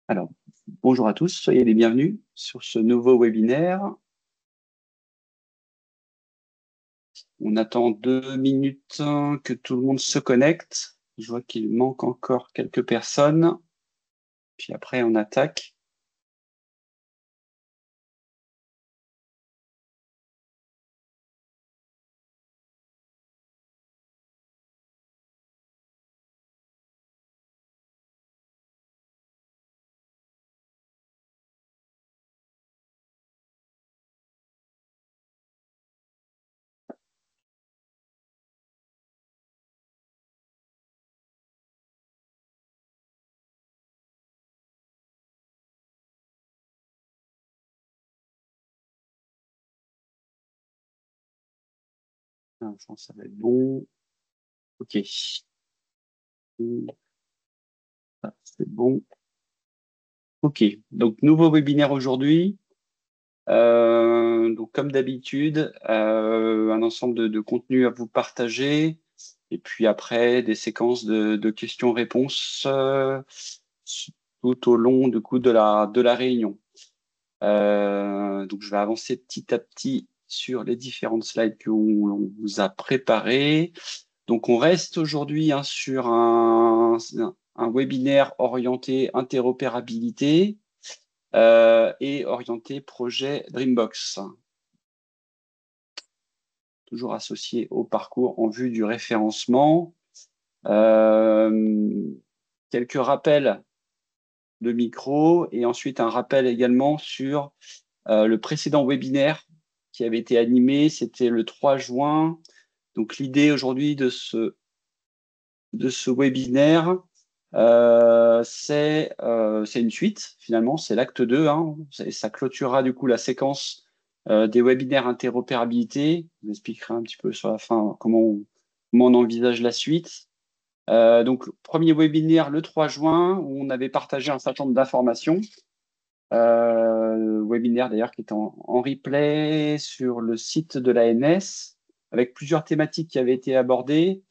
Alors, bonjour à tous, soyez les bienvenus sur ce nouveau webinaire. On attend 2 minutes que tout le monde se connecte. Je vois qu'il manque encore quelques personnes. Puis après, on attaque. Ça va être bon. OK. C'est bon. OK. Donc, nouveau webinaire aujourd'hui. Donc, comme d'habitude, un ensemble de contenus à vous partager. Et puis après, des séquences de questions-réponses tout au long de la réunion. Donc, je vais avancer petit à petit sur les différentes slides que l'on vous a préparées. Donc, on reste aujourd'hui sur un webinaire orienté interopérabilité et orienté projet Dreambox, toujours associé au parcours en vue du référencement. Quelques rappels de micro et ensuite un rappel également sur le précédent webinaire qui avait été animé, c'était le 3 juin. Donc l'idée aujourd'hui de ce webinaire, c'est une suite finalement, c'est l'acte 2. Ça clôturera du coup la séquence des webinaires interopérabilité. Je vous expliquerai un petit peu sur la fin comment on envisage la suite. Donc, premier webinaire le 3 juin, où on avait partagé un certain nombre d'informations. Webinaire d'ailleurs qui est en replay sur le site de l'ANS, avec plusieurs thématiques qui avaient été abordées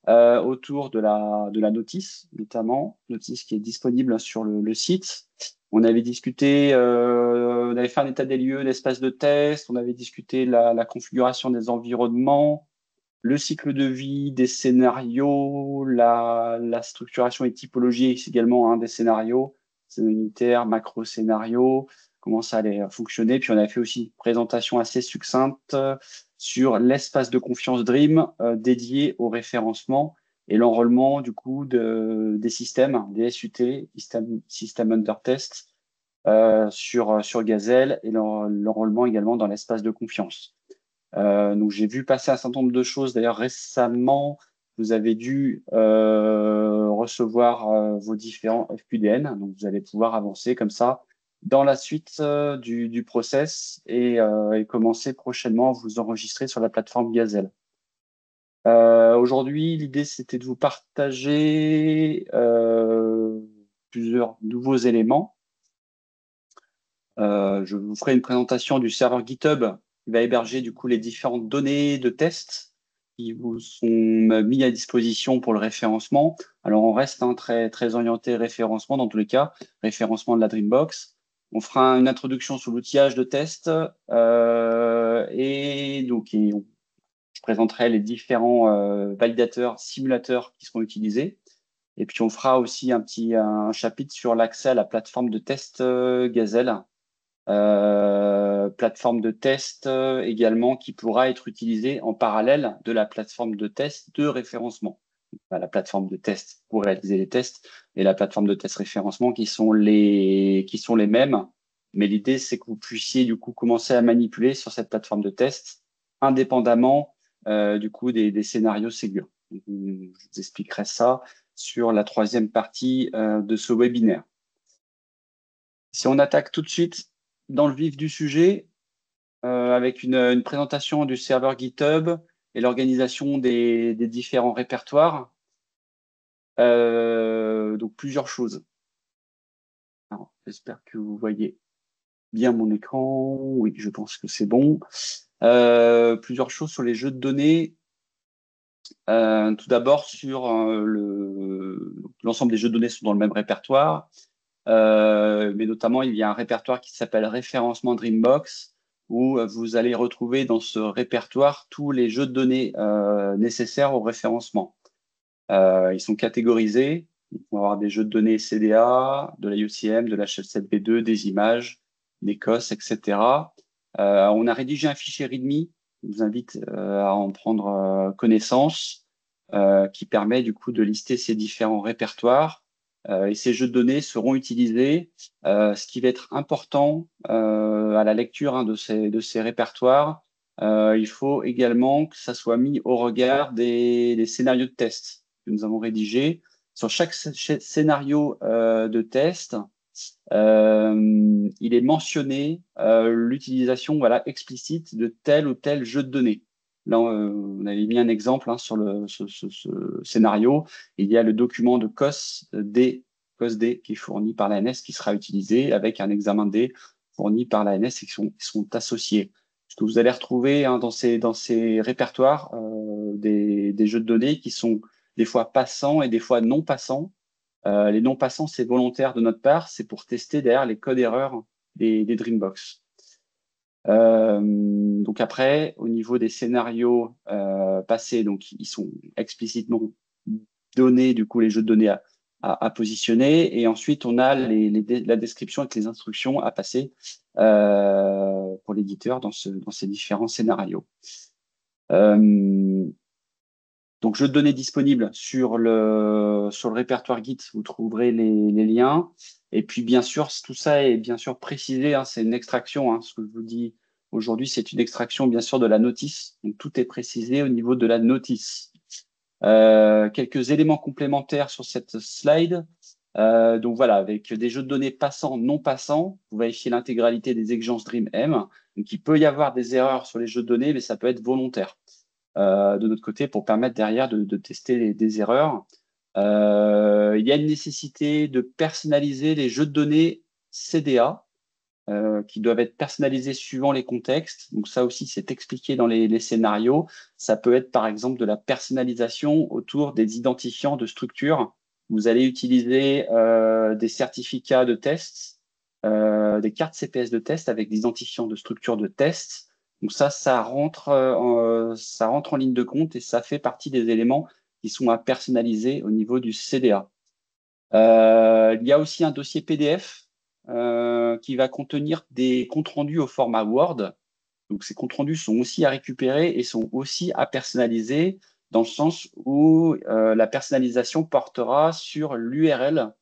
autour de la notice, notamment, notice qui est disponible sur le site. On avait discuté, on avait fait un état des lieux, l'espace de test, on avait discuté la configuration des environnements, le cycle de vie des scénarios, la structuration et typologie également des scénarios, unitaires, macro-scénarios, comment ça allait fonctionner. Puis on a fait aussi une présentation assez succincte sur l'espace de confiance Dream dédié au référencement et l'enrôlement du coup des systèmes, des SUT, System Under Test, sur Gazelle et l'enrôlement également dans l'espace de confiance. Donc, j'ai vu passer un certain nombre de choses. D'ailleurs, récemment, vous avez dû recevoir vos différents FQDN. Donc, vous allez pouvoir avancer comme ça dans la suite du process et commencer prochainement à vous enregistrer sur la plateforme Gazelle. Aujourd'hui, l'idée, c'était de vous partager plusieurs nouveaux éléments. Je vous ferai une présentation du serveur GitHub qui va héberger du coup les différentes données de tests qui vous sont mis à disposition pour le référencement. Alors, on reste très, très orienté référencement dans tous les cas, référencement de la Dreambox. On fera une introduction sur l'outillage de test et donc je présenterai les différents validateurs, simulateurs qui seront utilisés. Et puis, on fera aussi un chapitre sur l'accès à la plateforme de test Gazelle. Plateforme de test également qui pourra être utilisée en parallèle de la plateforme de test de référencement. La plateforme de test pour réaliser les tests et la plateforme de test référencement qui sont les mêmes. Mais l'idée, c'est que vous puissiez du coup commencer à manipuler sur cette plateforme de test indépendamment du coup des scénarios Ségur. Je vous expliquerai ça sur la troisième partie de ce webinaire. Si on attaque tout de suite dans le vif du sujet, avec une présentation du serveur GitHub et l'organisation des différents répertoires. Donc, plusieurs choses. J'espère que vous voyez bien mon écran. Oui, je pense que c'est bon. Plusieurs choses sur les jeux de données. Tout d'abord, sur l'ensemble des jeux de données sont dans le même répertoire. mais notamment, il y a un répertoire qui s'appelle référencement Dreambox, où vous allez retrouver dans ce répertoire tous les jeux de données nécessaires au référencement. Ils sont catégorisés. On va avoir des jeux de données CDA, de la UCM, de la HL7V2, des images, des COS, etc. On a rédigé un fichier README. Je vous invite à en prendre connaissance, qui permet du coup de lister ces différents répertoires. Et ces jeux de données seront utilisés. Ce qui va être important à la lecture de ces répertoires, il faut également que ça soit mis au regard des scénarios de test que nous avons rédigés. Sur chaque scénario de test, il est mentionné l'utilisation explicite de tel ou tel jeu de données. Là, on avait mis un exemple sur ce scénario. Il y a le document de COS-D qui est fourni par l'ANS, qui sera utilisé avec un examen D fourni par l'ANS et qui sont associés. Ce que vous allez retrouver dans ces répertoires des jeux de données qui sont des fois passants et des fois non passants. Les non passants, c'est volontaire de notre part, c'est pour tester derrière les codes erreurs des Dreambox. Donc après, au niveau des scénarios passés, donc ils sont explicitement donnés, du coup les jeux de données à positionner, et ensuite on a la description avec les instructions à passer pour l'éditeur dans ces différents scénarios. Donc, jeux de données disponibles sur le répertoire Git, vous trouverez les liens. Et puis, bien sûr, tout ça est bien sûr précisé, c'est une extraction. Ce que je vous dis aujourd'hui, c'est une extraction, bien sûr, de la notice. Donc, tout est précisé au niveau de la notice. Quelques éléments complémentaires sur cette slide. Donc, voilà, avec des jeux de données passants, non passants, vous vérifiez l'intégralité des exigences DreamM. Donc, il peut y avoir des erreurs sur les jeux de données, mais ça peut être volontaire. De notre côté pour permettre derrière de tester des erreurs. Il y a une nécessité de personnaliser les jeux de données CDA qui doivent être personnalisés suivant les contextes. Donc ça aussi, c'est expliqué dans les scénarios. Ça peut être par exemple de la personnalisation autour des identifiants de structure. Vous allez utiliser des certificats de tests, des cartes CPS de test avec des identifiants de structure de test. Donc ça rentre en ligne de compte et ça fait partie des éléments qui sont à personnaliser au niveau du CDA. Il y a aussi un dossier PDF qui va contenir des comptes rendus au format Word. Donc ces comptes rendus sont aussi à récupérer et sont aussi à personnaliser dans le sens où la personnalisation portera sur l'URL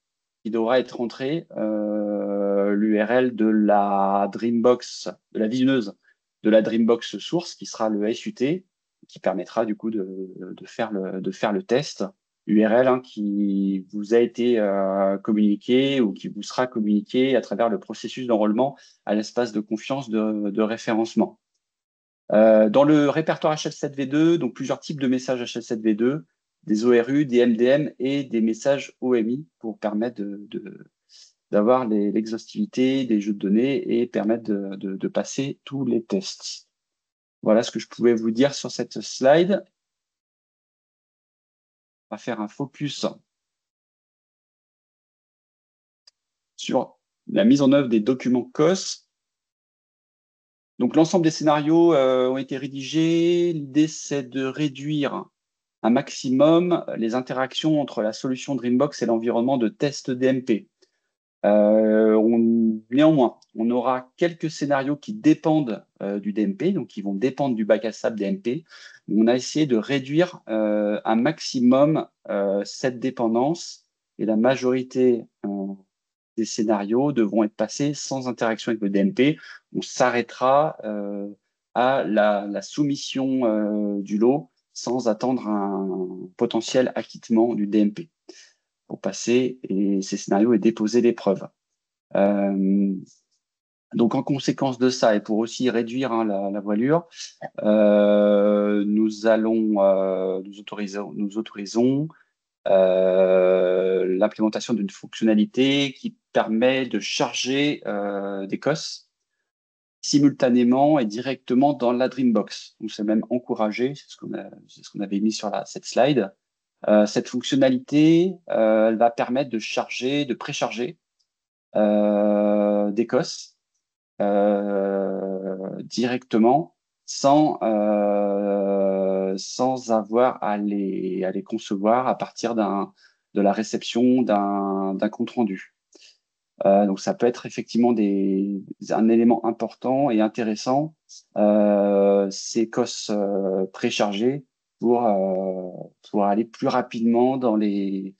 qui devra être entrée, l'URL de la Dreambox, de la visionneuse de la Dreambox source, qui sera le SUT, qui permettra du coup de faire le test. URL qui vous a été communiqué ou qui vous sera communiqué à travers le processus d'enrôlement à l'espace de confiance de référencement. Dans le répertoire HL7V2, donc plusieurs types de messages HL7V2, des ORU, des MDM et des messages OMI pour permettre d'avoir l'exhaustivité des jeux de données et permettre de passer tous les tests. Voilà ce que je pouvais vous dire sur cette slide. On va faire un focus sur la mise en œuvre des documents COS. Donc, l'ensemble des scénarios ont été rédigés. L'idée, c'est de réduire un maximum les interactions entre la solution Dreambox et l'environnement de test DMP. Néanmoins, on aura quelques scénarios qui dépendent du DMP, donc qui vont dépendre du bac à sable DMP. On a essayé de réduire un maximum cette dépendance et la majorité des scénarios devront être passés sans interaction avec le DMP. On s'arrêtera à la soumission du lot sans attendre un potentiel acquittement du DMP pour passer ces scénarios et déposer les preuves. Donc, en conséquence de ça, et pour aussi réduire la voilure, nous autorisons l'implémentation d'une fonctionnalité qui permet de charger des COS simultanément et directement dans la Dreambox. Donc, c'est même encouragé, c'est ce qu'on avait mis sur cette slide. Cette fonctionnalité, elle va permettre de précharger des COS directement sans avoir à les concevoir à partir de la réception d'un compte rendu. Donc, ça peut être effectivement un élément important et intéressant, ces COS préchargés pour aller plus rapidement dans les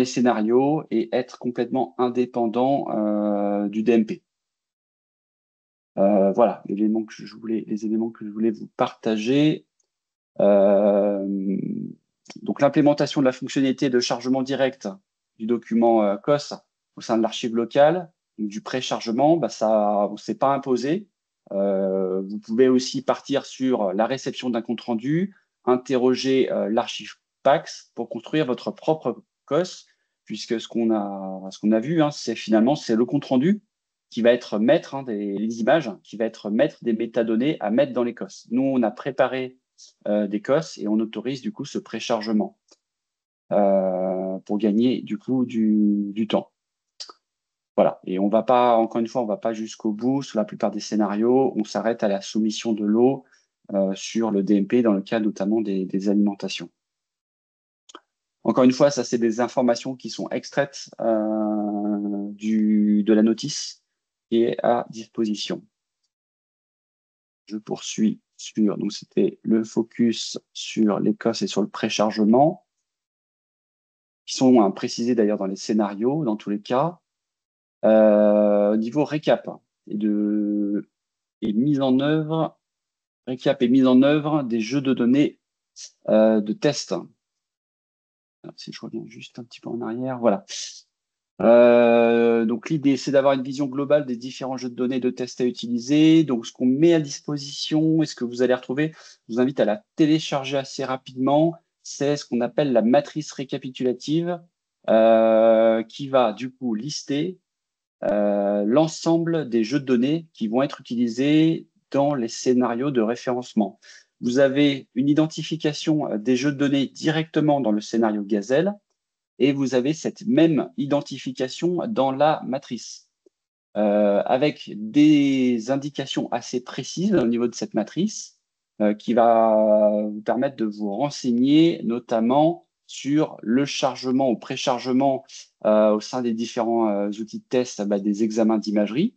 scénarios et être complètement indépendant du DMP. Voilà les éléments que je voulais vous partager. Donc, l'implémentation de la fonctionnalité de chargement direct du document COS au sein de l'archive locale, donc du préchargement, ça ne s'est pas imposé. Vous pouvez aussi partir sur la réception d'un compte rendu, interroger l'archive PAX pour construire votre propre COS, puisque ce qu'on a vu, c'est finalement c'est le compte rendu qui va être maître des images, qui va être maître des métadonnées à mettre dans les COS. Nous, on a préparé des COS et on autorise du coup ce préchargement pour gagner du coup du temps. Voilà. Et on va pas, encore une fois, on va pas jusqu'au bout. Sur la plupart des scénarios, on s'arrête à la soumission de l'eau sur le DMP dans le cas notamment des alimentations. Encore une fois, ça c'est des informations qui sont extraites de la notice qui est à disposition. Je poursuis donc c'était le focus sur les COS et sur le préchargement, qui sont précisés d'ailleurs dans les scénarios, dans tous les cas. Au niveau récap et mise en œuvre, des jeux de données de test. Alors, si je reviens juste un petit peu en arrière, voilà. Donc l'idée, c'est d'avoir une vision globale des différents jeux de données de test à utiliser. Donc ce qu'on met à disposition et ce que vous allez retrouver, je vous invite à la télécharger assez rapidement. C'est ce qu'on appelle la matrice récapitulative qui va du coup lister l'ensemble des jeux de données qui vont être utilisés dans les scénarios de référencement. Vous avez une identification des jeux de données directement dans le scénario Gazelle et vous avez cette même identification dans la matrice avec des indications assez précises au niveau de cette matrice qui va vous permettre de vous renseigner notamment sur le chargement ou préchargement au sein des différents outils de test des examens d'imagerie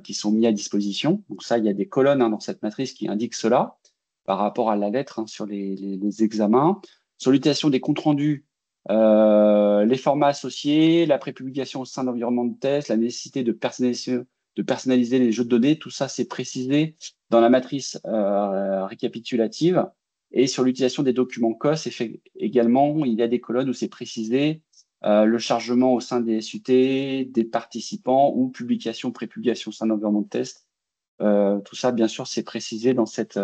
qui sont mis à disposition. Donc ça, il y a des colonnes dans cette matrice qui indiquent cela par rapport à la lettre sur les examens. Sur l'utilisation des comptes rendus, les formats associés, la prépublication au sein d'environnement de test, la nécessité de personnaliser les jeux de données, tout ça c'est précisé dans la matrice récapitulative. Et sur l'utilisation des documents COS, également, il y a des colonnes où c'est précisé le chargement au sein des SUT, des participants ou publication, prépublication au sein d'environnement de test. Tout ça, bien sûr, c'est précisé dans cette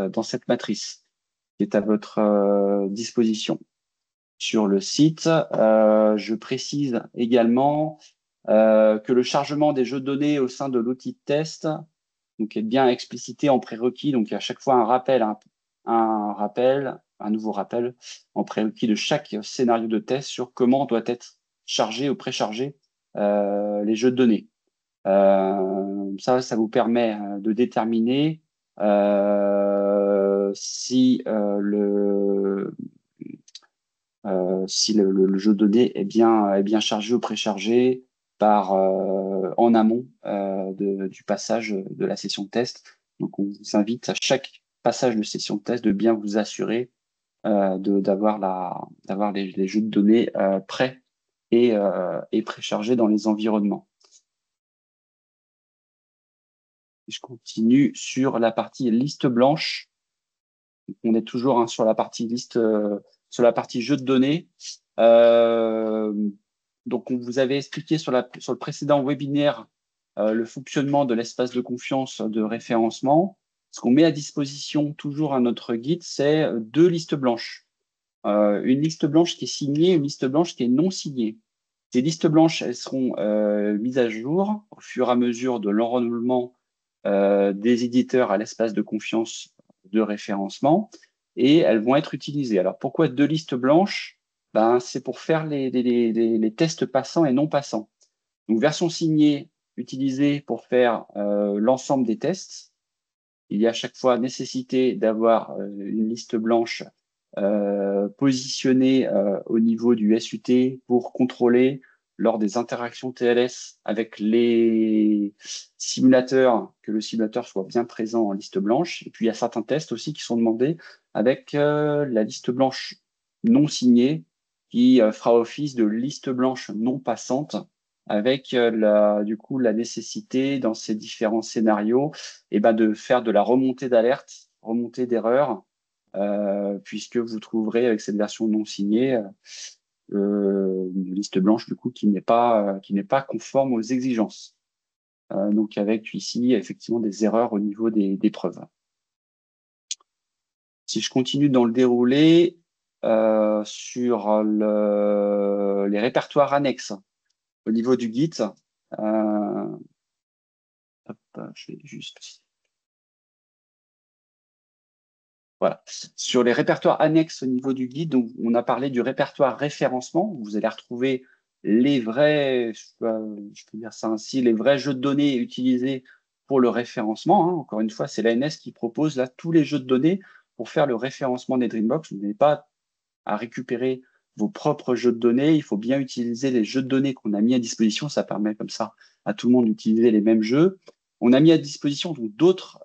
matrice qui est à votre disposition. Sur le site, je précise également que le chargement des jeux de données au sein de l'outil de test donc, est bien explicité en prérequis. Donc, il y a à chaque fois un nouveau rappel en prérequis de chaque scénario de test sur comment doit être chargé ou préchargé les jeux de données. Ça vous permet de déterminer si le jeu de données est bien chargé ou préchargé en amont du passage de la session de test. Donc, on vous invite à chaque passage de session de test de bien vous assurer d'avoir les jeux de données prêts et préchargés dans les environnements. Je continue sur la partie liste blanche. On est toujours sur la partie liste, sur la partie jeu de données. Donc, on vous avait expliqué sur le précédent webinaire le fonctionnement de l'espace de confiance de référencement. Ce qu'on met à disposition toujours à notre guide, c'est 2 listes blanches. Une liste blanche qui est signée, une liste blanche qui est non signée. Ces listes blanches, elles seront mises à jour au fur et à mesure de l'enrôlement des éditeurs à l'espace de confiance de référencement et elles vont être utilisées. Alors, pourquoi 2 listes blanches? C'est pour faire les tests passants et non passants. Donc, version signée, utilisés pour faire l'ensemble des tests. Il y a à chaque fois nécessité d'avoir une liste blanche positionnée au niveau du SUT pour contrôler lors des interactions TLS avec les simulateurs, que le simulateur soit bien présent en liste blanche. Et puis, il y a certains tests aussi qui sont demandés avec la liste blanche non signée qui fera office de liste blanche non passante avec du coup, la nécessité dans ces différents scénarios de faire de la remontée d'alerte, remontée d'erreur, puisque vous trouverez avec cette version non signée une liste blanche du coup qui n'est pas conforme aux exigences. Donc avec ici effectivement des erreurs au niveau des preuves. Si je continue dans le déroulé sur les répertoires annexes au niveau du Git, je vais juste voilà. Sur les répertoires annexes au niveau du guide, donc on a parlé du répertoire référencement. Vous allez retrouver les vrais, je peux dire ça ainsi, les vrais jeux de données utilisés pour le référencement. Encore une fois, c'est l'ANS qui propose là tous les jeux de données pour faire le référencement des Dreambox. Vous n'avez pas à récupérer vos propres jeux de données. Il faut bien utiliser les jeux de données qu'on a mis à disposition. Ça permet comme ça à tout le monde d'utiliser les mêmes jeux. On a mis à disposition d'autres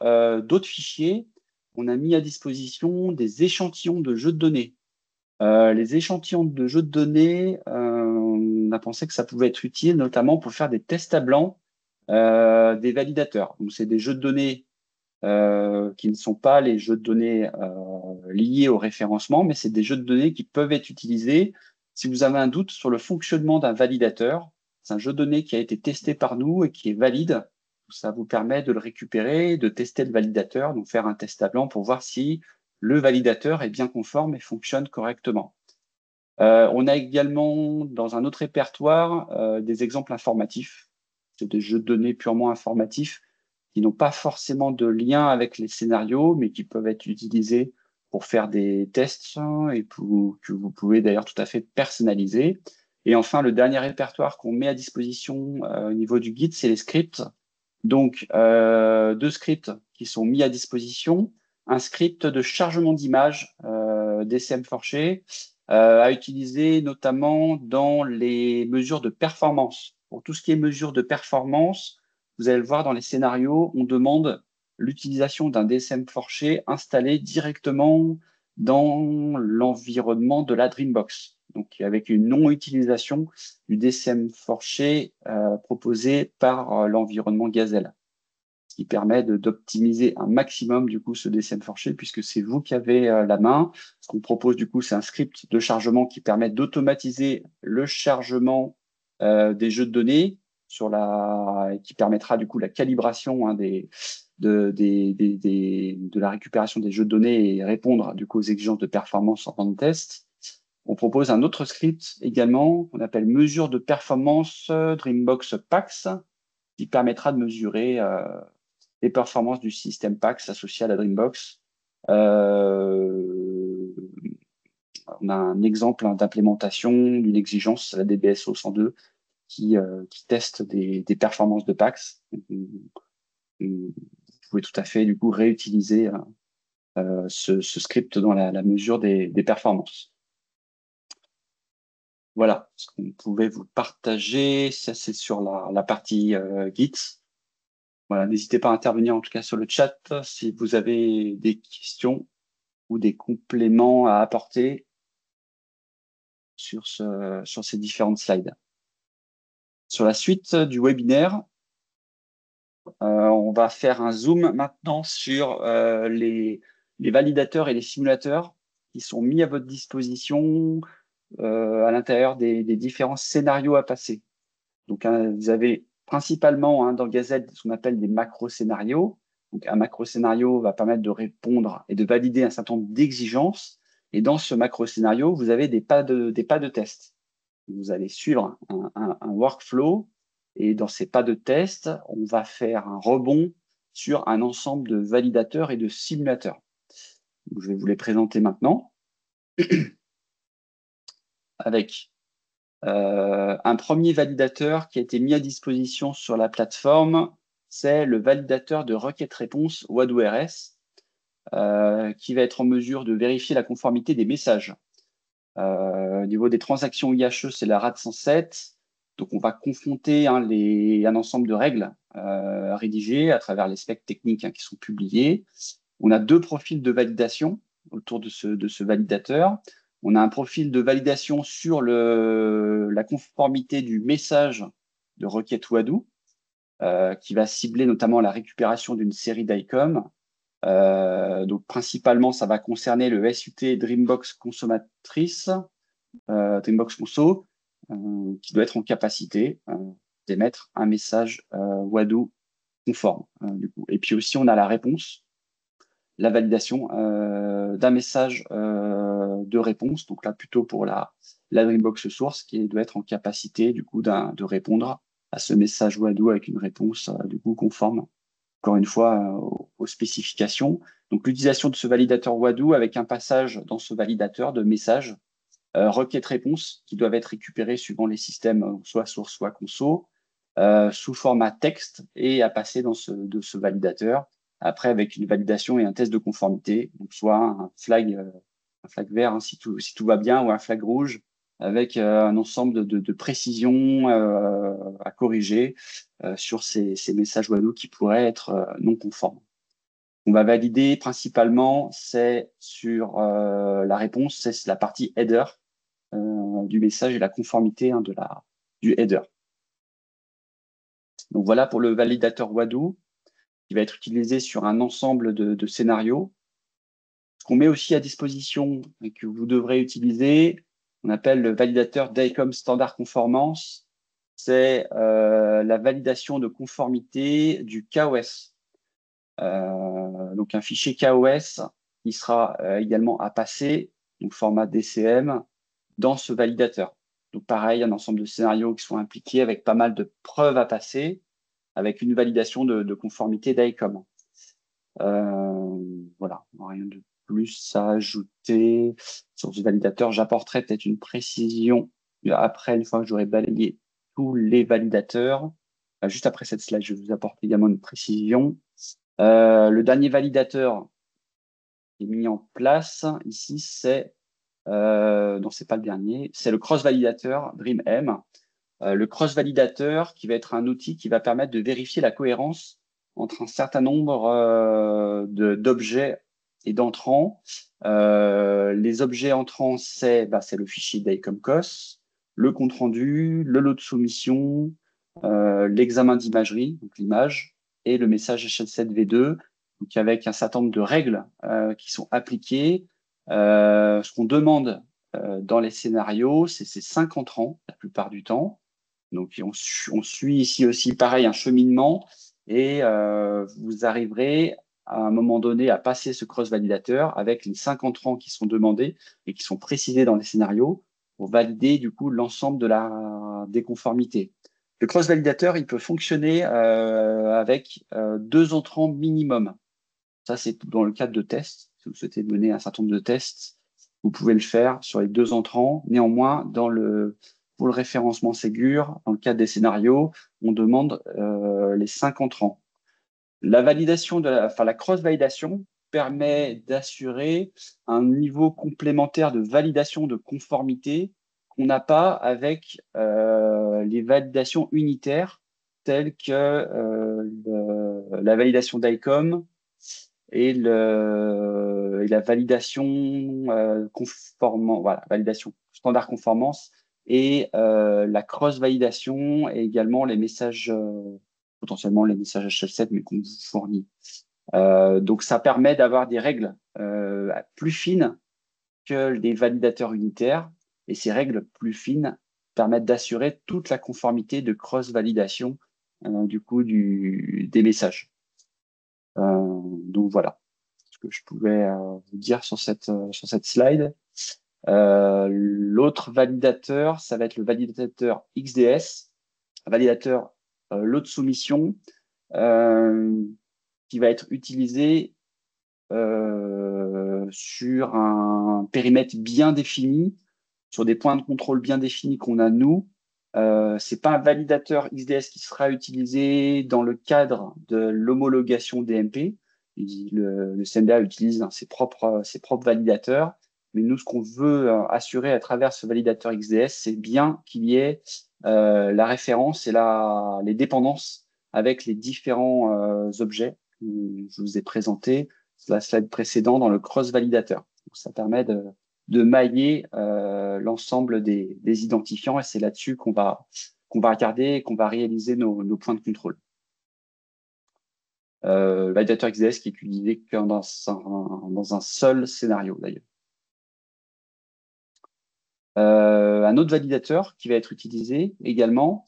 fichiers. On a mis à disposition des échantillons de jeux de données. Les échantillons de jeux de données, on a pensé que ça pouvait être utile, notamment pour faire des tests à blanc des validateurs. Donc, c'est des jeux de données qui ne sont pas les jeux de données liés au référencement, mais c'est des jeux de données qui peuvent être utilisés si vous avez un doute sur le fonctionnement d'un validateur. C'est un jeu de données qui a été testé par nous et qui est valide. Ça vous permet de le récupérer, de tester le validateur, donc faire un test à blanc pour voir si le validateur est bien conforme et fonctionne correctement. On a également dans un autre répertoire des exemples informatifs. C'est des jeux de données purement informatifs qui n'ont pas forcément de lien avec les scénarios, mais qui peuvent être utilisés pour faire des tests et que vous pouvez d'ailleurs tout à fait personnaliser. Et enfin, le dernier répertoire qu'on met à disposition au niveau du guide, c'est les scripts. Donc, deux scripts qui sont mis à disposition. Un script de chargement d'image DCM-Forché à utiliser notamment dans les mesures de performance. Pour tout ce qui est mesures de performance, vous allez le voir dans les scénarios, on demande l'utilisation d'un DCM-Forché installé directement dans l'environnement de la Dreambox. Donc, avec une non-utilisation du DCM-Forché proposé par l'environnement Gazelle, ce qui permet d'optimiser un maximum du coup ce DCM-Forché puisque c'est vous qui avez la main. Ce qu'on propose du coup, c'est un script de chargement qui permet d'automatiser le chargement des jeux de données qui permettra du coup la calibration de la récupération des jeux de données et répondre du coup aux exigences de performance en temps de test. On propose un autre script également qu'on appelle mesure de performance Dreambox PAX qui permettra de mesurer les performances du système PAX associé à la Dreambox. On a un exemple d'implémentation d'une exigence, la DBSO 102, qui teste des performances de PAX. Vous pouvez tout à fait du coup réutiliser ce script dans la mesure des performances. Voilà ce qu'on pouvait vous partager. Ça, c'est sur la partie Git. Voilà, n'hésitez pas à intervenir en tout cas sur le chat si vous avez des questions ou des compléments à apporter sur ces différentes slides. Sur la suite du webinaire, on va faire un zoom maintenant sur les validateurs et les simulateurs qui sont mis à votre disposition à l'intérieur des différents scénarios à passer. Donc, vous avez principalement dans Gazelle ce qu'on appelle des macro-scénarios. Donc, un macro-scénario va permettre de répondre et de valider un certain nombre d'exigences. Et dans ce macro-scénario, vous avez des pas de test. Vous allez suivre un workflow et dans ces pas de test, on va faire un rebond sur un ensemble de validateurs et de simulateurs. Donc, je vais vous les présenter maintenant avec Un premier validateur qui a été mis à disposition sur la plateforme, c'est le validateur de requête-réponse Wadoo-RS, qui va être en mesure de vérifier la conformité des messages. Au niveau des transactions IHE, c'est la RAD 107. Donc, on va confronter un ensemble de règles rédigées à travers les specs techniques qui sont publiés. On a deux profils de validation autour de ce validateur. On a un profil de validation sur la conformité du message de requête Wadoo, qui va cibler notamment la récupération d'une série d'ICOM. Donc, principalement, ça va concerner le SUT Dreambox consommatrice, Dreambox Conso, qui doit être en capacité d'émettre un message Wadoo conforme. Du coup. Et puis aussi, on a la réponse, la validation d'un message de réponse, donc là plutôt pour la Dreambox source, qui doit être en capacité du coup de répondre à ce message Wadoo avec une réponse du coup conforme, encore une fois, aux spécifications. Donc l'utilisation de ce validateur Wadoo avec un passage dans ce validateur de messages requêtes-réponses qui doivent être récupérées suivant les systèmes, soit source, soit conso, sous format texte et à passer de ce validateur. Après, avec une validation et un test de conformité, donc soit un flag vert si tout va bien, ou un flag rouge avec un ensemble de précisions à corriger sur ces messages Wadoo qui pourraient être non conformes. On va valider principalement, c'est sur la réponse, c'est la partie header du message et la conformité du header. Donc voilà pour le validateur Wadoo qui va être utilisé sur un ensemble de scénarios. Ce qu'on met aussi à disposition et que vous devrez utiliser, on appelle le validateur DICOM Standard Conformance. C'est la validation de conformité du KOS. Donc un fichier KOS qui sera également à passer, donc format DCM, dans ce validateur. Donc pareil, un ensemble de scénarios qui sont impliqués avec pas mal de preuves à passer, avec une validation de conformité d'ICOM. Voilà, rien de plus à ajouter sur ce validateur. J'apporterai peut-être une précision après, une fois que j'aurai balayé tous les validateurs. Juste après cette slide, je vais vous apporter également une précision. Le dernier validateur qui est mis en place ici, c'est non, c'est pas le dernier, c'est le cross-validateur DreamM. Le cross-validateur qui va être un outil qui va permettre de vérifier la cohérence entre un certain nombre d'objets et d'entrants. Les objets entrants, c'est le fichier d'ICOM-COS, le compte-rendu, le lot de soumission, l'examen d'imagerie, donc l'image, et le message HL7V2, donc avec un certain nombre de règles qui sont appliquées. Ce qu'on demande dans les scénarios, c'est ces 5 entrants la plupart du temps. Donc, on suit ici aussi, pareil, un cheminement et vous arriverez à un moment donné à passer ce cross-validateur avec les 5 entrants qui sont demandés et qui sont précisés dans les scénarios pour valider du coup l'ensemble des conformités. Le cross-validateur, il peut fonctionner avec 2 entrants minimum. Ça, c'est dans le cadre de tests. Si vous souhaitez mener un certain nombre de tests, vous pouvez le faire sur les 2 entrants. Néanmoins, pour le référencement Ségur, dans le cadre des scénarios, on demande les 5 entrants. La validation la cross-validation permet d'assurer un niveau complémentaire de validation de conformité qu'on n'a pas avec les validations unitaires telles que la validation d'ICOM et la validation validation standard conformance et la cross-validation et également les messages, potentiellement les messages HL7, mais qu'on vous fournit. Donc, ça permet d'avoir des règles plus fines que les validateurs unitaires et ces règles plus fines permettent d'assurer toute la conformité de cross-validation du coup des messages. Donc voilà ce que je pouvais vous dire sur cette slide. L'autre validateur, ça va être le validateur XDS, un validateur lot de soumission qui va être utilisé sur un périmètre bien défini sur des points de contrôle bien définis qu'on a nous. C'est pas un validateur XDS qui sera utilisé dans le cadre de l'homologation DMP. Le CNDA utilise ses propres validateurs. Mais nous, ce qu'on veut assurer à travers ce validateur XDS, c'est bien qu'il y ait la référence et les dépendances avec les différents objets que je vous ai présentés sur la slide précédente dans le cross-validateur. Ça permet de mailler l'ensemble des identifiants et c'est là-dessus qu'on va regarder et qu'on va réaliser nos points de contrôle. Le validateur XDS qui est utilisé que dans un seul scénario d'ailleurs. Un autre validateur qui va être utilisé également,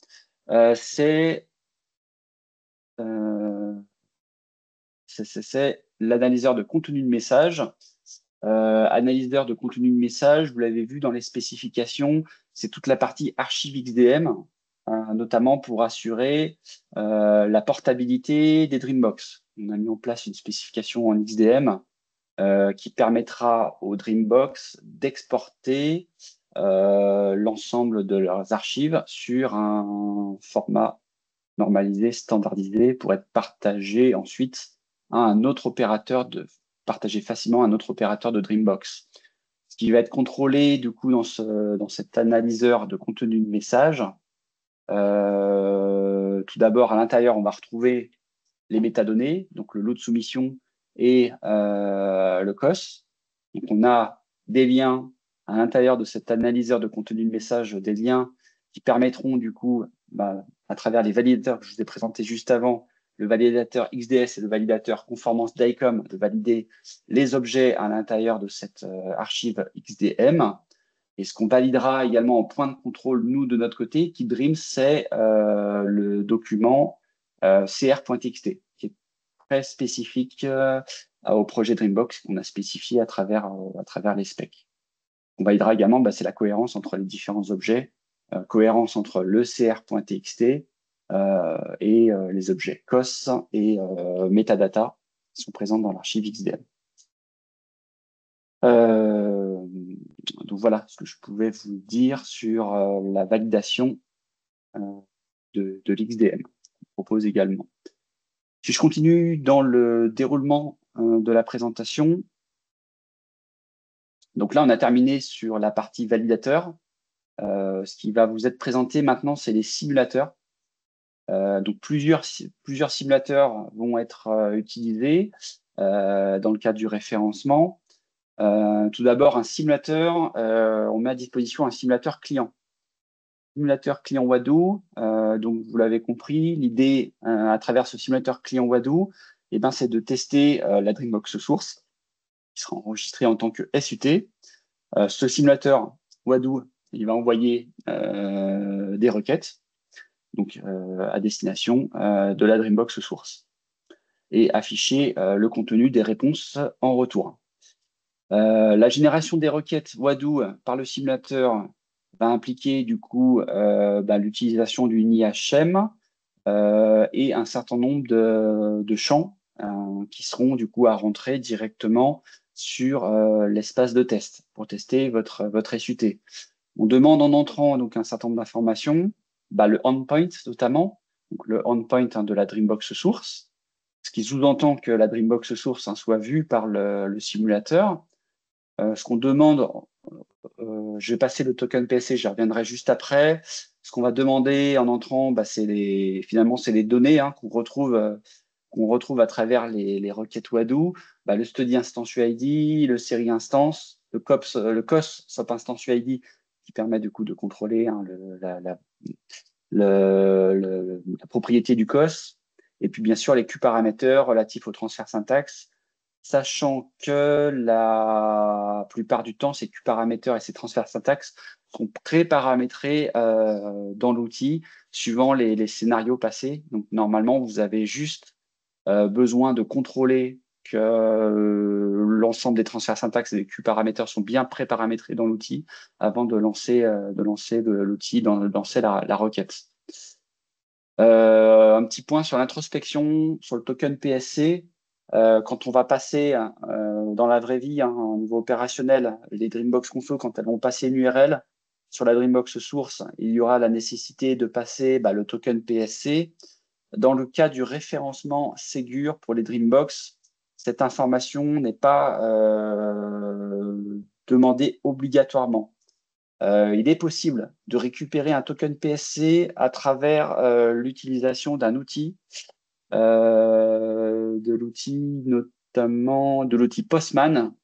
c'est l'analyseur de contenu de message. Analyseur de contenu de message, vous l'avez vu dans les spécifications, c'est toute la partie archive XDM, notamment pour assurer la portabilité des Dreambox. On a mis en place une spécification en XDM qui permettra aux Dreambox d'exporter l'ensemble de leurs archives sur un format normalisé, standardisé, pour être partagé ensuite à un autre opérateur partager facilement à un autre opérateur de Dreambox. Ce qui va être contrôlé du coup dans cet analyseur de contenu de message. Tout d'abord, à l'intérieur, on va retrouver les métadonnées, donc le lot de soumission et le COS. Donc, on a des liens à l'intérieur de cet analyseur de contenu de message, des liens qui permettront du coup, à travers les validateurs que je vous ai présentés juste avant, le validateur XDS et le validateur conformance DICOM, de valider les objets à l'intérieur de cette archive XDM. Et ce qu'on validera également en point de contrôle, nous, de notre côté, KeepDreams, c'est le document cr.txt, qui est très spécifique au projet Dreambox qu'on a spécifié à travers les specs. On validera également, c'est la cohérence entre les différents objets, cohérence entre le cr.txt et les objets COS et metadata qui sont présents dans l'archive XDM. Donc voilà ce que je pouvais vous dire sur la validation de l'XDM qu'on propose également. Si je continue dans le déroulement de la présentation, donc là on a terminé sur la partie validateur. Ce qui va vous être présenté maintenant, c'est les simulateurs. Donc plusieurs simulateurs vont être utilisés dans le cadre du référencement. Tout d'abord, un simulateur, on met à disposition un simulateur client. Simulateur client Wadoo, donc vous l'avez compris, l'idée à travers ce simulateur client Wadoo, c'est de tester la Dreambox source qui sera enregistrée en tant que SUT. Ce simulateur Wadoo, il va envoyer des requêtes donc à destination de la Dreambox source et afficher le contenu des réponses en retour. La génération des requêtes Wadoo par le simulateur va impliquer du coup l'utilisation d'une IHM et un certain nombre de champs qui seront du coup à rentrer directement sur l'espace de test pour tester votre SUT. On demande en entrant donc un certain nombre d'informations, le endpoint notamment, donc le endpoint de la Dreambox source, ce qui sous-entend que la Dreambox source soit vue par le simulateur. Ce qu'on demande, je vais passer le token PSC, j'y reviendrai juste après. Ce qu'on va demander en entrant, c'est les données qu'on retrouve à travers les requêtes Wadoo, le study instance UID, le série instance, le COS SOP instance UID qui permet du coup de contrôler la propriété du COS, et puis bien sûr les Q-paraméters relatifs au transfert syntaxe, sachant que la plupart du temps, ces Q-paraméters et ces transferts syntaxe sont pré-paramétrés dans l'outil suivant les scénarios passés. Donc normalement, vous avez juste besoin de contrôler que l'ensemble des transferts syntaxe et des Q-paraméters sont bien pré-paramétrés dans l'outil avant de lancer l'outil, de lancer la requête. Un petit point sur l'introspection, sur le token PSC. Quand on va passer dans la vraie vie, au niveau opérationnel, les Dreambox Conso, quand elles vont passer une URL, sur la Dreambox Source, il y aura la nécessité de passer le token PSC. Dans le cas du référencement Ségur pour les Dreambox, cette information n'est pas demandée obligatoirement. Il est possible de récupérer un token PSC à travers l'utilisation d'un outil, notamment de l'outil Postman.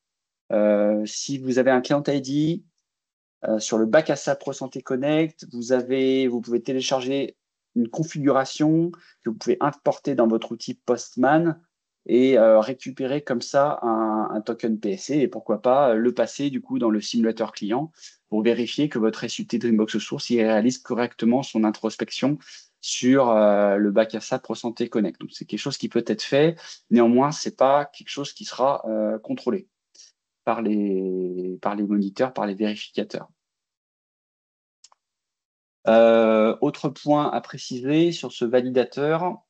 Si vous avez un Client ID, sur le bac à SAP Pro Santé Connect, vous pouvez télécharger une configuration que vous pouvez importer dans votre outil Postman et récupérer comme ça un token PSC et pourquoi pas le passer du coup dans le simulateur client pour vérifier que votre SUT Dreambox Source il réalise correctement son introspection sur le bac à SAP Pro Santé Connect. Donc c'est quelque chose qui peut être fait, néanmoins c'est pas quelque chose qui sera contrôlé par les moniteurs, par les vérificateurs. Autre point à préciser sur ce validateur,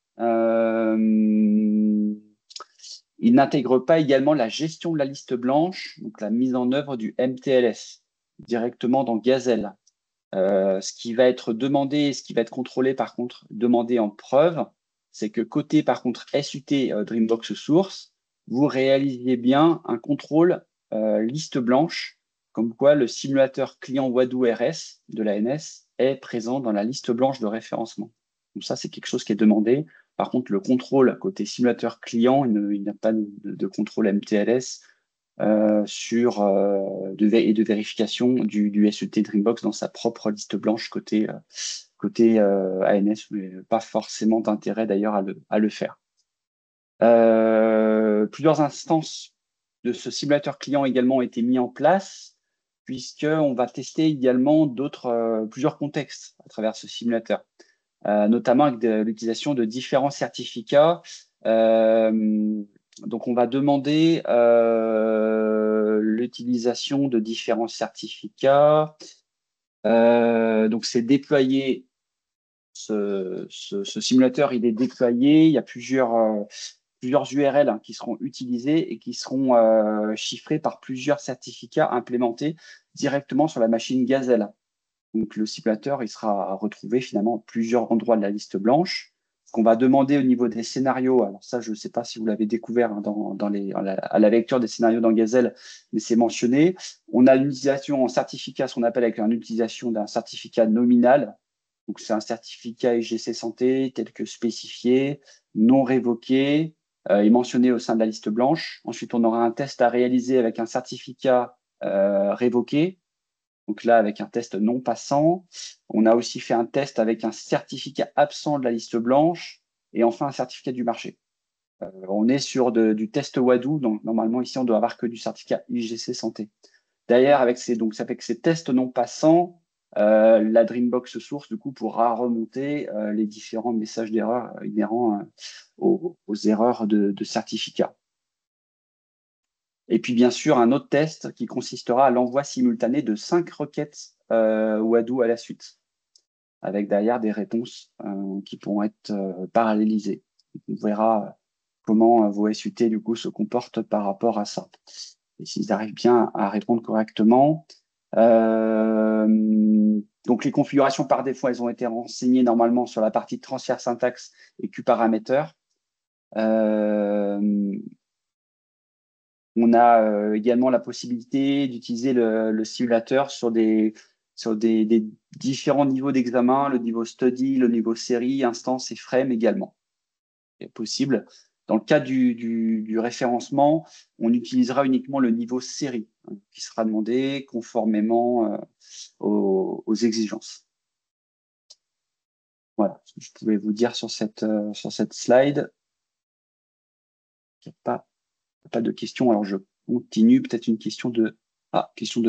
il n'intègre pas également la gestion de la liste blanche, donc la mise en œuvre du MTLS directement dans Gazelle. Ce qui va être demandé, ce qui va être contrôlé par contre, demandé en preuve, c'est que côté par contre SUT Dreambox Source, vous réalisiez bien un contrôle liste blanche, comme quoi le simulateur client Wadoo RS de l'ANS est présent dans la liste blanche de référencement. Donc ça, c'est quelque chose qui est demandé. Par contre, le contrôle côté simulateur client, il n'a pas de contrôle MTLS et de vérification du SUT Dreambox dans sa propre liste blanche côté ANS, mais pas forcément d'intérêt d'ailleurs à le faire. Plusieurs instances de ce simulateur client également ont été mis en place, puisqu'on va tester également plusieurs contextes à travers ce simulateur, notamment avec l'utilisation de différents certificats. Donc, on va demander l'utilisation de différents certificats. Donc, c'est déployé. Ce simulateur, il est déployé. Il y a plusieurs URL qui seront utilisés et qui seront chiffrés par plusieurs certificats implémentés directement sur la machine Gazelle. Donc, le simulateur, il sera retrouvé finalement à plusieurs endroits de la liste blanche. Ce qu'on va demander au niveau des scénarios, alors ça, je ne sais pas si vous l'avez découvert à la lecture des scénarios dans Gazelle, mais c'est mentionné. On a l'utilisation en certificat, ce qu'on appelle avec l'utilisation d'un certificat nominal. Donc, c'est un certificat IGC Santé tel que spécifié, non révoqué, et mentionné au sein de la liste blanche. Ensuite, on aura un test à réaliser avec un certificat révoqué. Donc là, avec un test non passant. On a aussi fait un test avec un certificat absent de la liste blanche et enfin un certificat du marché. On est sur du test Wadoo, donc normalement ici, on doit avoir que du certificat IGC Santé. D'ailleurs, donc ça fait que ces tests non passants, la Dreambox Source, du coup, pourra remonter les différents messages d'erreur inhérents aux erreurs de certificat. Et puis, bien sûr, un autre test qui consistera à l'envoi simultané de 5 requêtes Wadoo à la suite, avec derrière des réponses qui pourront être parallélisées. On verra comment vos SUT, du coup, se comportent par rapport à ça. Et s'ils arrivent bien à répondre correctement. Donc, les configurations par défaut, elles ont été renseignées normalement sur la partie transfert syntaxe et QParameter. On a également la possibilité d'utiliser le simulateur sur des différents niveaux d'examen, le niveau study, le niveau série, instance et frame également. C'est possible. Dans le cas du référencement, on utilisera uniquement le niveau série qui sera demandé conformément aux exigences. Voilà ce que je pouvais vous dire sur cette slide. Il n'y a pas de questions. Alors, je continue. Peut-être une question de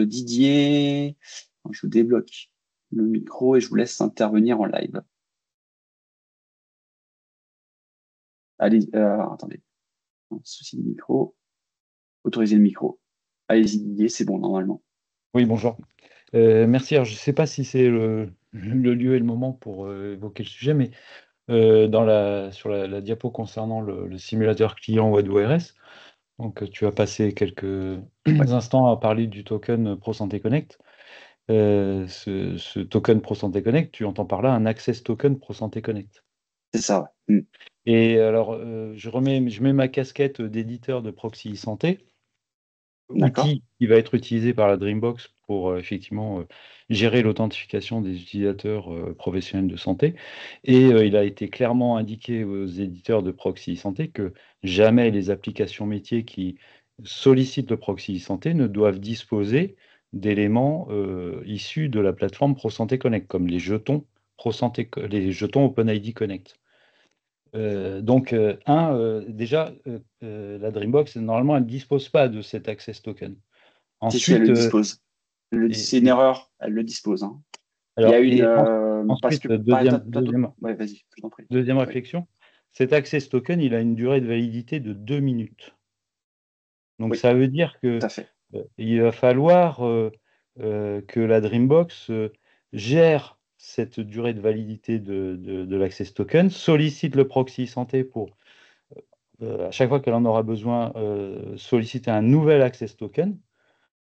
Didier. Je débloque le micro et je vous laisse intervenir en live. Allez, attendez. Souci de micro. Autorisez le micro. Allez-y, Didier, c'est bon normalement. Oui, bonjour. Merci. Alors, je ne sais pas si c'est le lieu et le moment pour évoquer le sujet, mais sur la diapo concernant le simulateur client Wadoo RS, donc tu as passé quelques instants à parler du token Pro Santé Connect. ce token ProSanté Connect, tu entends par là un Access Token ProSanté Connect. C'est ça, ouais. Et alors, je mets ma casquette d'éditeur de proxy santé, D'accord. outil qui va être utilisé par la Dreambox pour effectivement gérer l'authentification des utilisateurs professionnels de santé. Et il a été clairement indiqué aux éditeurs de proxy santé que jamais les applications métiers qui sollicitent le proxy santé ne doivent disposer d'éléments issus de la plateforme ProSanté Connect, comme les jetons les jetons OpenID Connect. Déjà, la Dreambox, normalement, elle ne dispose pas de cet access token. Si, elle Ensuite, le dispose. C'est une et- erreur, elle le dispose, hein. Il y alors, a une. Parce que. ensuite, Ouais, vas-y, je t'en prie. deuxième Oui, réflexion, cet access token, il a une durée de validité de 2 minutes. Donc, oui, ça veut dire tout que à fait. il va falloir que la Dreambox gère cette durée de validité de l'access token, sollicite le proxy santé pour à chaque fois qu'elle en aura besoin, solliciter un nouvel access token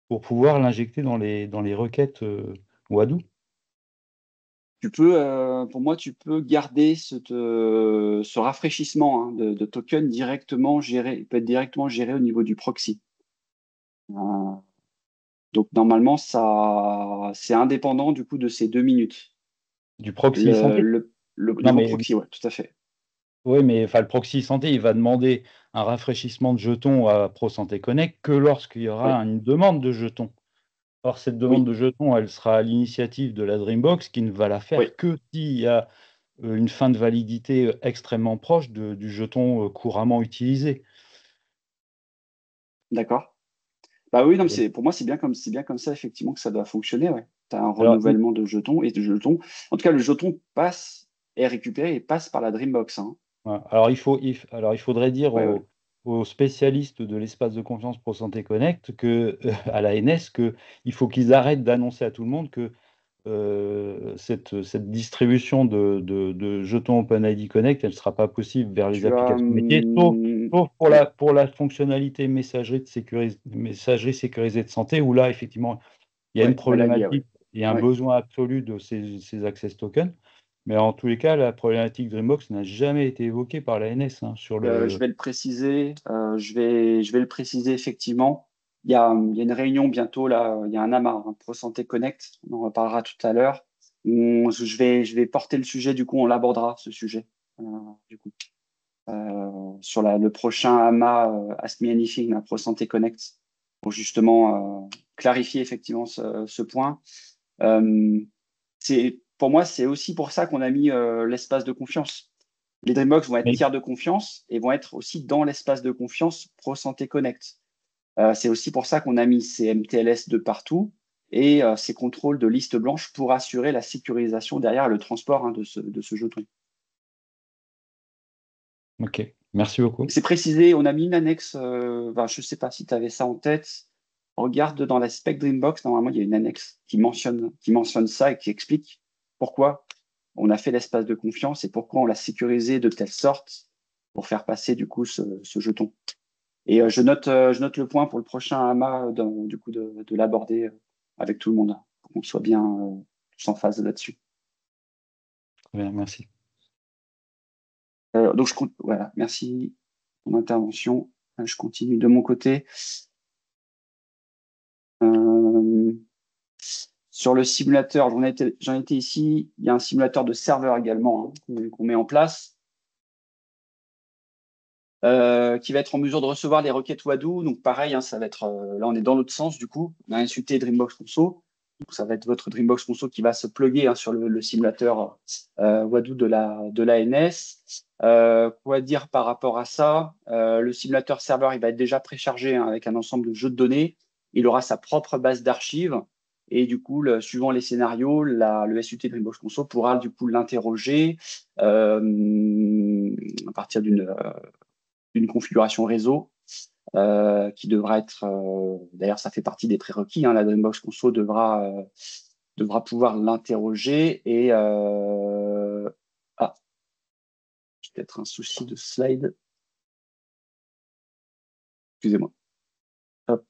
pour pouvoir l'injecter dans les requêtes Wado. Pour moi, tu peux garder ce rafraîchissement, hein, de token directement géré, il peut être directement géré au niveau du proxy. Euh, donc normalement, c'est indépendant du coup de ces 2 minutes. Du proxy santé. Le Non, niveau mais proxy, ouais, tout à fait. oui, mais enfin, le proxy santé, il va demander un rafraîchissement de jetons à Pro Santé Connect que lorsqu'il y aura Oui, une demande de jetons. Or, cette demande oui, de jetons, elle sera à l'initiative de la Dreambox qui ne va la oui, faire que s'il y a une fin de validité extrêmement proche du jeton couramment utilisé. d'accord. Bah oui, non, mais pour moi, c'est bien comme ça, effectivement, que ça doit fonctionner, ouais. Tu as un Alors, renouvellement de jetons et de jetons. En tout cas, le jeton est récupéré et passe par la Dreambox, hein. voilà. Alors, alors, il faudrait dire Ouais, ouais. aux spécialistes de l'espace de confiance Pro Santé Connect à la NS, qu'il faut qu'ils arrêtent d'annoncer à tout le monde que cette distribution de jetons OpenID Connect, elle ne sera pas possible vers les Tu as, applications métiers, sauf oui, pour la fonctionnalité messagerie sécurisée de santé, où là, effectivement, il y a une ouais, bah là, il y a, ouais. problématique et un Ouais. besoin absolu de ces access tokens. Mais en tous les cas, la problématique Dreambox n'a jamais été évoquée par la NS hein, sur Je le. vais le préciser, je vais le préciser effectivement. Il y a une réunion bientôt là, il y a un AMA, un Pro Santé Connect, on en reparlera tout à l'heure. Je vais porter le sujet, du coup, on l'abordera ce sujet, euh, du coup, sur le prochain AMA Ask Me Anything, la Pro Santé Connect, pour justement clarifier effectivement ce point. Euh, pour moi, c'est aussi pour ça qu'on a mis l'espace de confiance. Les Dreambox vont être Mais, tiers de confiance et vont être aussi dans l'espace de confiance Pro Santé Connect. C'est aussi pour ça qu'on a mis ces MTLS de partout et ces contrôles de liste blanche pour assurer la sécurisation derrière le transport, hein, de ce jeton. ok, merci beaucoup. C'est précisé, on a mis une annexe, je ne sais pas si tu avais ça en tête. Regarde dans la spec Dreambox, normalement, il y a une annexe qui mentionne ça et qui explique pourquoi on a fait l'espace de confiance et pourquoi on l'a sécurisé de telle sorte pour faire passer du coup ce jeton. Et je note le point pour le prochain AMA, du coup, de l'aborder avec tout le monde, pour qu'on soit bien tous en phase là-dessus. Très bien, merci. Donc, voilà, merci pour mon intervention. Je continue de mon côté. Euh, Sur le simulateur, j'en étais ici. Il y a un simulateur de serveur également, hein, qu'on met en place, qui va être en mesure de recevoir les requêtes Wado. Donc pareil, hein, ça va être là on est dans l'autre sens du coup. On a insulté Dreambox Conso. Donc, ça va être votre Dreambox Conso qui va se plugger, hein, sur le simulateur Wado de la NS. Quoi dire par rapport à ça? Le simulateur serveur, il va être déjà préchargé, hein, avec un ensemble de jeux de données. Il aura sa propre base d'archives. Et du coup, suivant les scénarios, le SUT Dreambox Conso pourra du coup l'interroger à partir d'une configuration réseau qui devra être, d'ailleurs, ça fait partie des prérequis, hein, la Dreambox Conso devra pouvoir l'interroger et peut-être un souci de slide. Excusez-moi. Hop,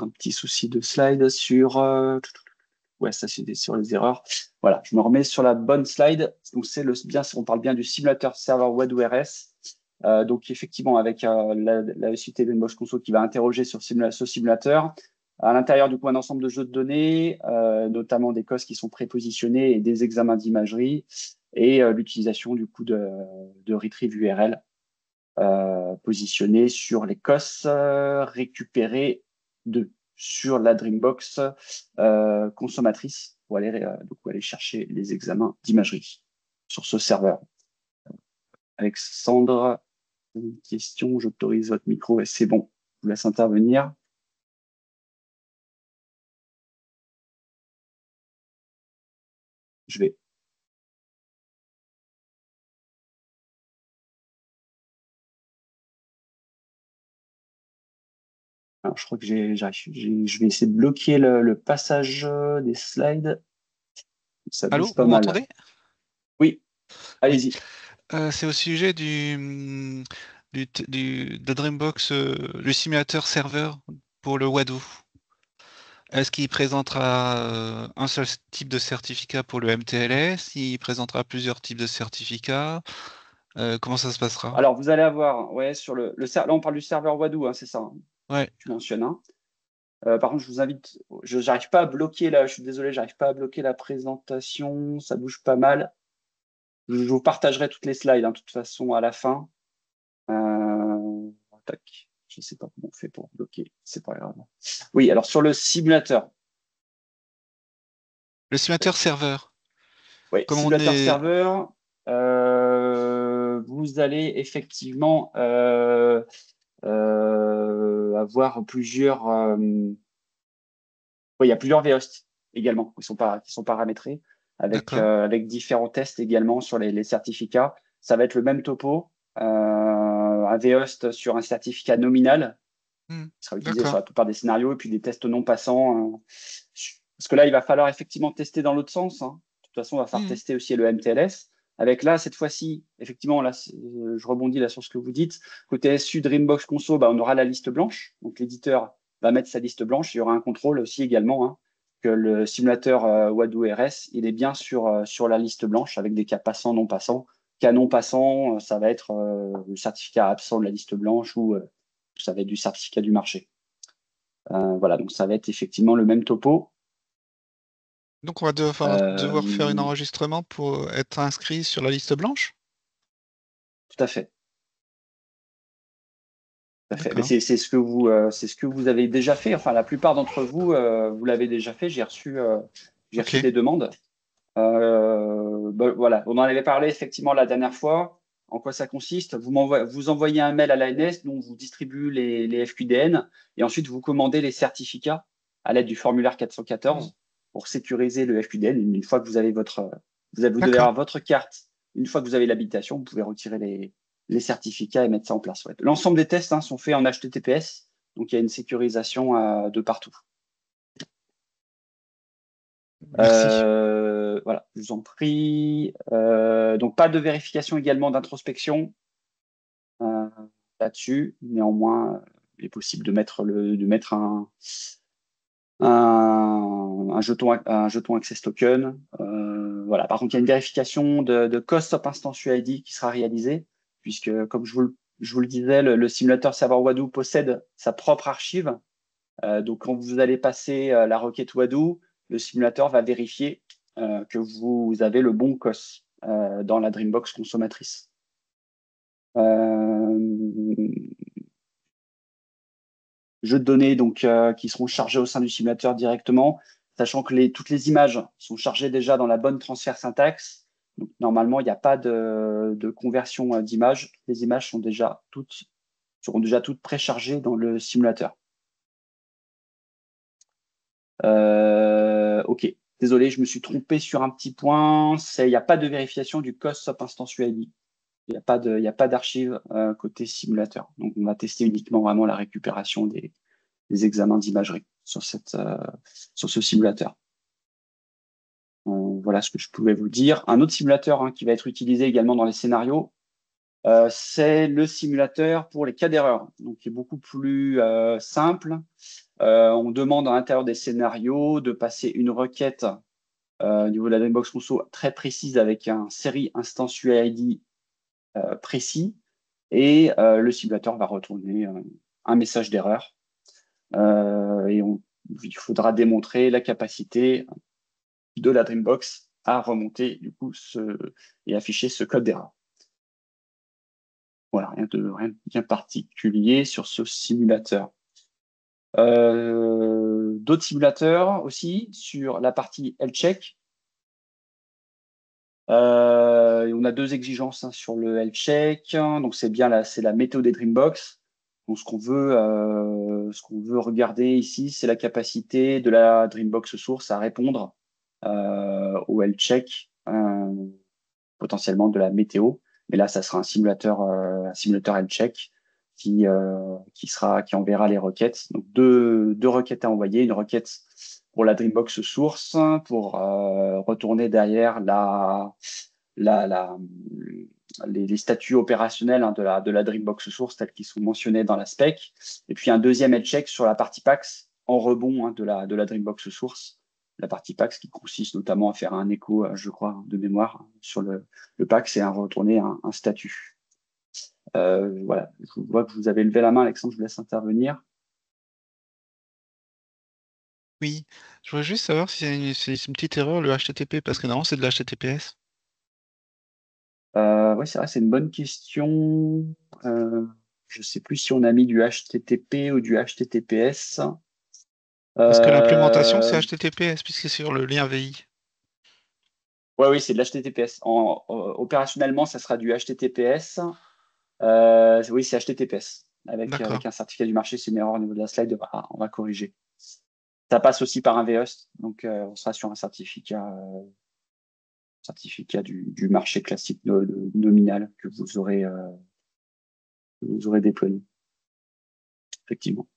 un petit souci de slide sur. Ouais, ça c'est sur les erreurs. Voilà, je me remets sur la bonne slide. Donc on parle bien du simulateur serveur WebORS. Donc effectivement, avec la SUT Dreambox Console qui va interroger sur ce simulateur. À l'intérieur, du coup, un ensemble de jeux de données, notamment des COS qui sont prépositionnés et des examens d'imagerie, et l'utilisation du coup de retrieve URL positionnés sur les COS récupérés sur la Dreambox consommatrice pour aller chercher les examens d'imagerie sur ce serveur. Alexandre, une question, j'autorise votre micro et c'est bon, je vous laisse intervenir. Je vais. Alors, je crois que je vais essayer de bloquer le passage des slides. Ça Allô, bouge pas vous mal. m'entendez? Oui, Oui. allez-y. C'est au sujet de Dreambox, le simulateur serveur pour le Wado. Est-ce qu'il présentera un seul type de certificat pour le MTLS? Il présentera plusieurs types de certificats? Comment ça se passera? Alors, vous allez avoir, ouais, là, on parle du serveur Wadoo, hein, c'est ça, hein, Ouais, tu mentionnes. Hein. Par contre, je vous invite, j'arrive pas à bloquer là, je suis désolé, j'arrive pas à bloquer la présentation, ça bouge pas mal. Je vous partagerai toutes les slides, hein, de toute façon, à la fin. Tac. Je sais pas comment on fait pour bloquer, c'est pas grave. Oui, alors sur le simulateur. le simulateur serveur. Oui, Comme on simulateur est... serveur, vous allez effectivement avoir plusieurs. Oui, il y a plusieurs VHost également qui sont paramétrés D'accord. avec différents tests également sur les certificats. Ça va être le même topo, un VHost sur un certificat nominal qui sera utilisé sur D'accord. la plupart des scénarios et puis des tests non passants. Parce que là, il va falloir effectivement tester dans l'autre sens. Hein. De toute façon, on va falloir tester aussi le MTLS. Avec là, cette fois-ci, effectivement, là, je rebondis là sur ce que vous dites. Côté SU Dreambox Conso, bah, on aura la liste blanche. Donc, l'éditeur va mettre sa liste blanche. Il y aura un contrôle aussi également hein, que le simulateur Wadoo RS, il est bien sur la liste blanche avec des cas passants, non passants. Cas non passants, ça va être le certificat absent de la liste blanche ou ça va être du certificat du marché. Voilà, donc ça va être effectivement le même topo. Donc on va devoir faire un enregistrement pour être inscrit sur la liste blanche? Tout à fait. Tout à fait. Mais D'accord. c'est ce que vous avez déjà fait. Enfin, la plupart d'entre vous, vous l'avez déjà fait. J'ai reçu Ok. des demandes. Voilà, on en avait parlé effectivement la dernière fois. En quoi ça consiste? Vous envoyez un mail à l'ANS, dont vous distribuez les FQDN, et ensuite vous commandez les certificats à l'aide du formulaire 414 pour sécuriser le FQDN. Une fois que vous avez vous devez D'accord. avoir votre carte. Une fois que vous avez l'habilitation, vous pouvez retirer les certificats et mettre ça en place. Ouais. L'ensemble des tests hein, sont faits en HTTPS, donc il y a une sécurisation de partout. Merci. Voilà, je vous en prie. Donc, pas de vérification également d'introspection là-dessus. Néanmoins, il est possible de mettre un jeton Access Token. Voilà. Par contre, il y a une vérification de Cost of Instance UID qui sera réalisée, puisque, comme je vous le disais, le simulateur serveur Wadoo possède sa propre archive. Donc, quand vous allez passer la requête Wadoo, le simulateur va vérifier que vous avez le bon COS dans la Dreambox consommatrice. Jeux de données donc, qui seront chargés au sein du simulateur directement, sachant que toutes les images sont chargées déjà dans la bonne transfert syntaxe. Donc, normalement, il n'y a pas de conversion d'images. Les images seront déjà toutes préchargées dans le simulateur. OK. Désolé, je me suis trompé sur un petit point. Il n'y a pas de vérification du cost of instance UID. Il n'y a pas d'archive côté simulateur. Donc, on va tester uniquement vraiment la récupération des examens d'imagerie sur ce simulateur. Voilà ce que je pouvais vous dire. Un autre simulateur hein, qui va être utilisé également dans les scénarios, C'est le simulateur pour les cas d'erreur, donc qui est beaucoup plus simple. On demande à l'intérieur des scénarios de passer une requête au niveau de la Dreambox Console très précise avec un série instance UID précis, et le simulateur va retourner un message d'erreur. Il faudra démontrer la capacité de la Dreambox à remonter du coup et afficher ce code d'erreur. Voilà, rien de bien particulier sur ce simulateur. D'autres simulateurs aussi sur la partie health check. On a 2 exigences sur le health check. Donc c'est la météo des Dreambox. Donc ce qu'on veut regarder ici, c'est la capacité de la Dreambox source à répondre au health check, potentiellement de la météo. Mais là, ça sera un simulateur health check qui enverra les requêtes. Donc deux requêtes à envoyer, une requête pour la Dreambox source pour retourner derrière les statuts opérationnels de la Dreambox source tels qu'ils sont mentionnés dans la spec, et puis un deuxième health check sur la partie PAX en rebond de la Dreambox source. La partie PAX qui consiste notamment à faire un écho, je crois, de mémoire sur le PAX et à retourner un statut. Voilà, je vois que vous avez levé la main, Alexandre, je vous laisse intervenir. Oui, je voudrais juste savoir si c'est une petite erreur le HTTP, parce que normalement c'est de l'HTTPS. Oui, c'est vrai, c'est une bonne question. Je ne sais plus si on a mis du HTTP ou du HTTPS. Parce que l'implémentation c'est Euh, HTTPS, puisque c'est sur le lien VI. oui, c'est de l'HTTPS. Opérationnellement, ça sera du HTTPS. Oui, c'est HTTPS. D'accord. Avec un certificat du marché, c'est une erreur au niveau de la slide. On va corriger. Ça passe aussi par un VHOST, donc on sera sur un certificat du marché classique nominal que vous aurez déployé, effectivement.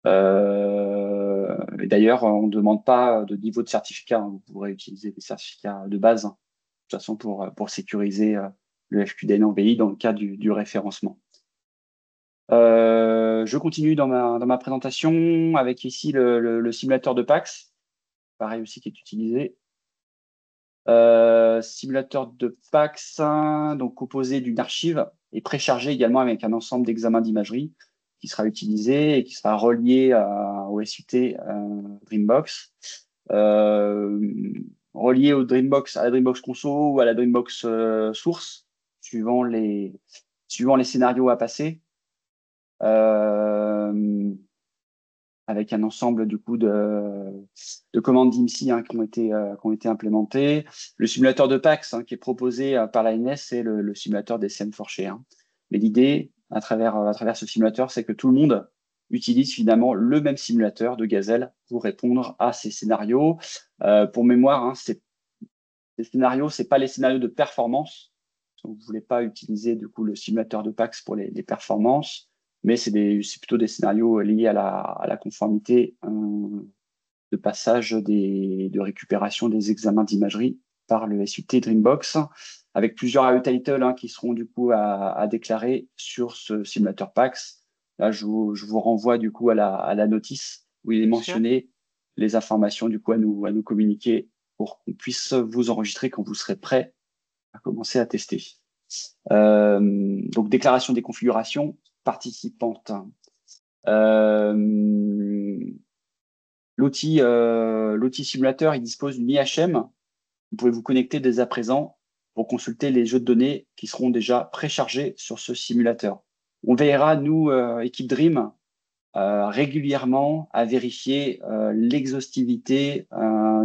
Et d'ailleurs, on ne demande pas de niveau de certificat, hein. Vous pourrez utiliser des certificats de base, hein, de toute façon pour sécuriser le FQDN en VI dans le cas du référencement. Je continue dans ma présentation avec ici le simulateur de PAX, pareil aussi qui est utilisé. Simulateur de PAX, donc composé d'une archive et préchargé également avec un ensemble d'examens d'imagerie qui sera utilisé et qui sera relié au SUT Dreambox. Relié au Dreambox, à la Dreambox Console ou à la Dreambox source, suivant les scénarios à passer. Avec un ensemble du coup de commandes d'IMSI qui ont été implémentées. Le simulateur de PAX qui est proposé par l'ANS, c'est le simulateur des CM4Share. Mais l'idée, à travers ce simulateur, c'est que tout le monde utilise finalement le même simulateur de Gazelle pour répondre à ces scénarios. Pour mémoire, ces scénarios, c'est pas les scénarios de performance. Vous ne voulez pas utiliser du coup le simulateur de PAX pour les performances, mais c'est plutôt des scénarios liés à la conformité de passage de récupération des examens d'imagerie par le SUT Dreambox, avec plusieurs AE titles qui seront du coup à déclarer sur ce simulateur PAX. Là, je vous renvoie du coup à la notice où il est mentionné les informations du coup à nous communiquer pour qu'on puisse vous enregistrer quand vous serez prêt à commencer à tester. Donc, déclaration des configurations participantes. L'outil simulateur, il dispose d'une IHM. Vous pouvez vous connecter dès à présent pour consulter les jeux de données qui seront déjà préchargés sur ce simulateur. On veillera, nous, équipe Dream, régulièrement à vérifier l'exhaustivité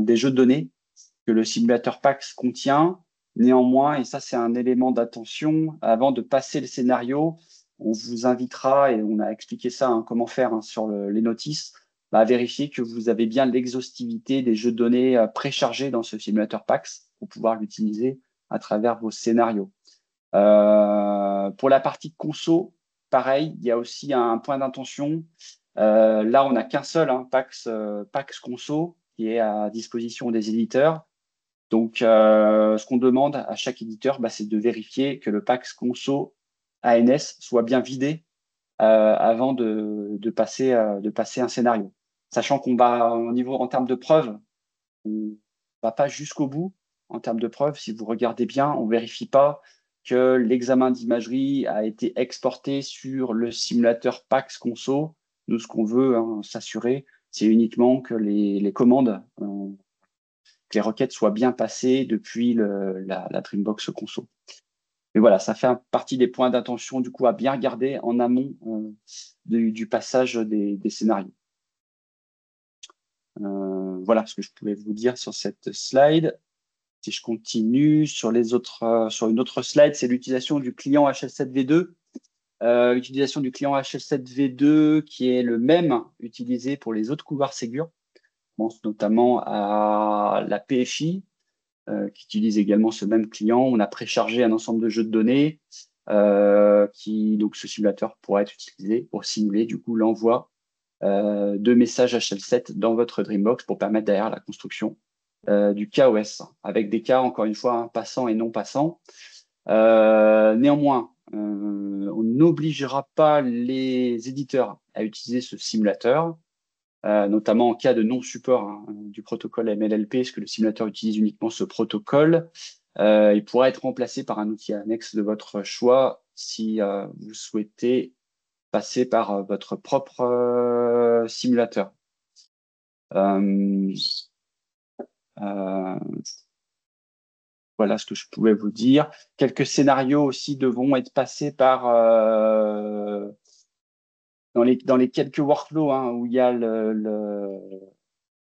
des jeux de données que le simulateur PAX contient. Néanmoins, et ça c'est un élément d'attention, avant de passer le scénario, on vous invitera, et on a expliqué ça, comment faire sur les notices, à vérifier que vous avez bien l'exhaustivité des jeux de données préchargés dans ce simulateur PAX pour pouvoir l'utiliser à travers vos scénarios. Pour la partie conso, pareil, il y a aussi un point d'intention. Là, on n'a qu'un seul PAX conso qui est à disposition des éditeurs. Donc, ce qu'on demande à chaque éditeur, c'est de vérifier que le PAX Conso ANS soit bien vidé avant de passer un scénario. Sachant qu'on va en termes de preuves, on ne va pas jusqu'au bout en termes de preuves. Si vous regardez bien, on ne vérifie pas que l'examen d'imagerie a été exporté sur le simulateur PAX Conso. Nous, ce qu'on veut s'assurer, c'est uniquement que les commandes, que les requêtes soient bien passées depuis la Dreambox Conso. Et voilà, ça fait partie des points d'attention du coup à bien regarder en amont du passage des scénarios. Voilà ce que je pouvais vous dire sur cette slide. Si je continue sur sur une autre slide, c'est l'utilisation du client HL7V2. Utilisation du client HL7V2 qui est le même utilisé pour les autres couloirs Ségur. Je pense notamment à la PFI, qui utilise également ce même client. On a préchargé un ensemble de jeux de données donc ce simulateur pourra être utilisé pour simuler du coup l'envoi de messages HL7 dans votre Dreambox pour permettre derrière la construction du KOS avec des cas, encore une fois, passants et non passants. Néanmoins, on n'obligera pas les éditeurs à utiliser ce simulateur, notamment en cas de non-support du protocole MLLP, parce que le simulateur utilise uniquement ce protocole. Il pourra être remplacé par un outil annexe de votre choix si vous souhaitez passer par votre propre simulateur. Voilà ce que je pouvais vous dire. Quelques scénarios aussi devront être passés par dans les quelques workflows où il y a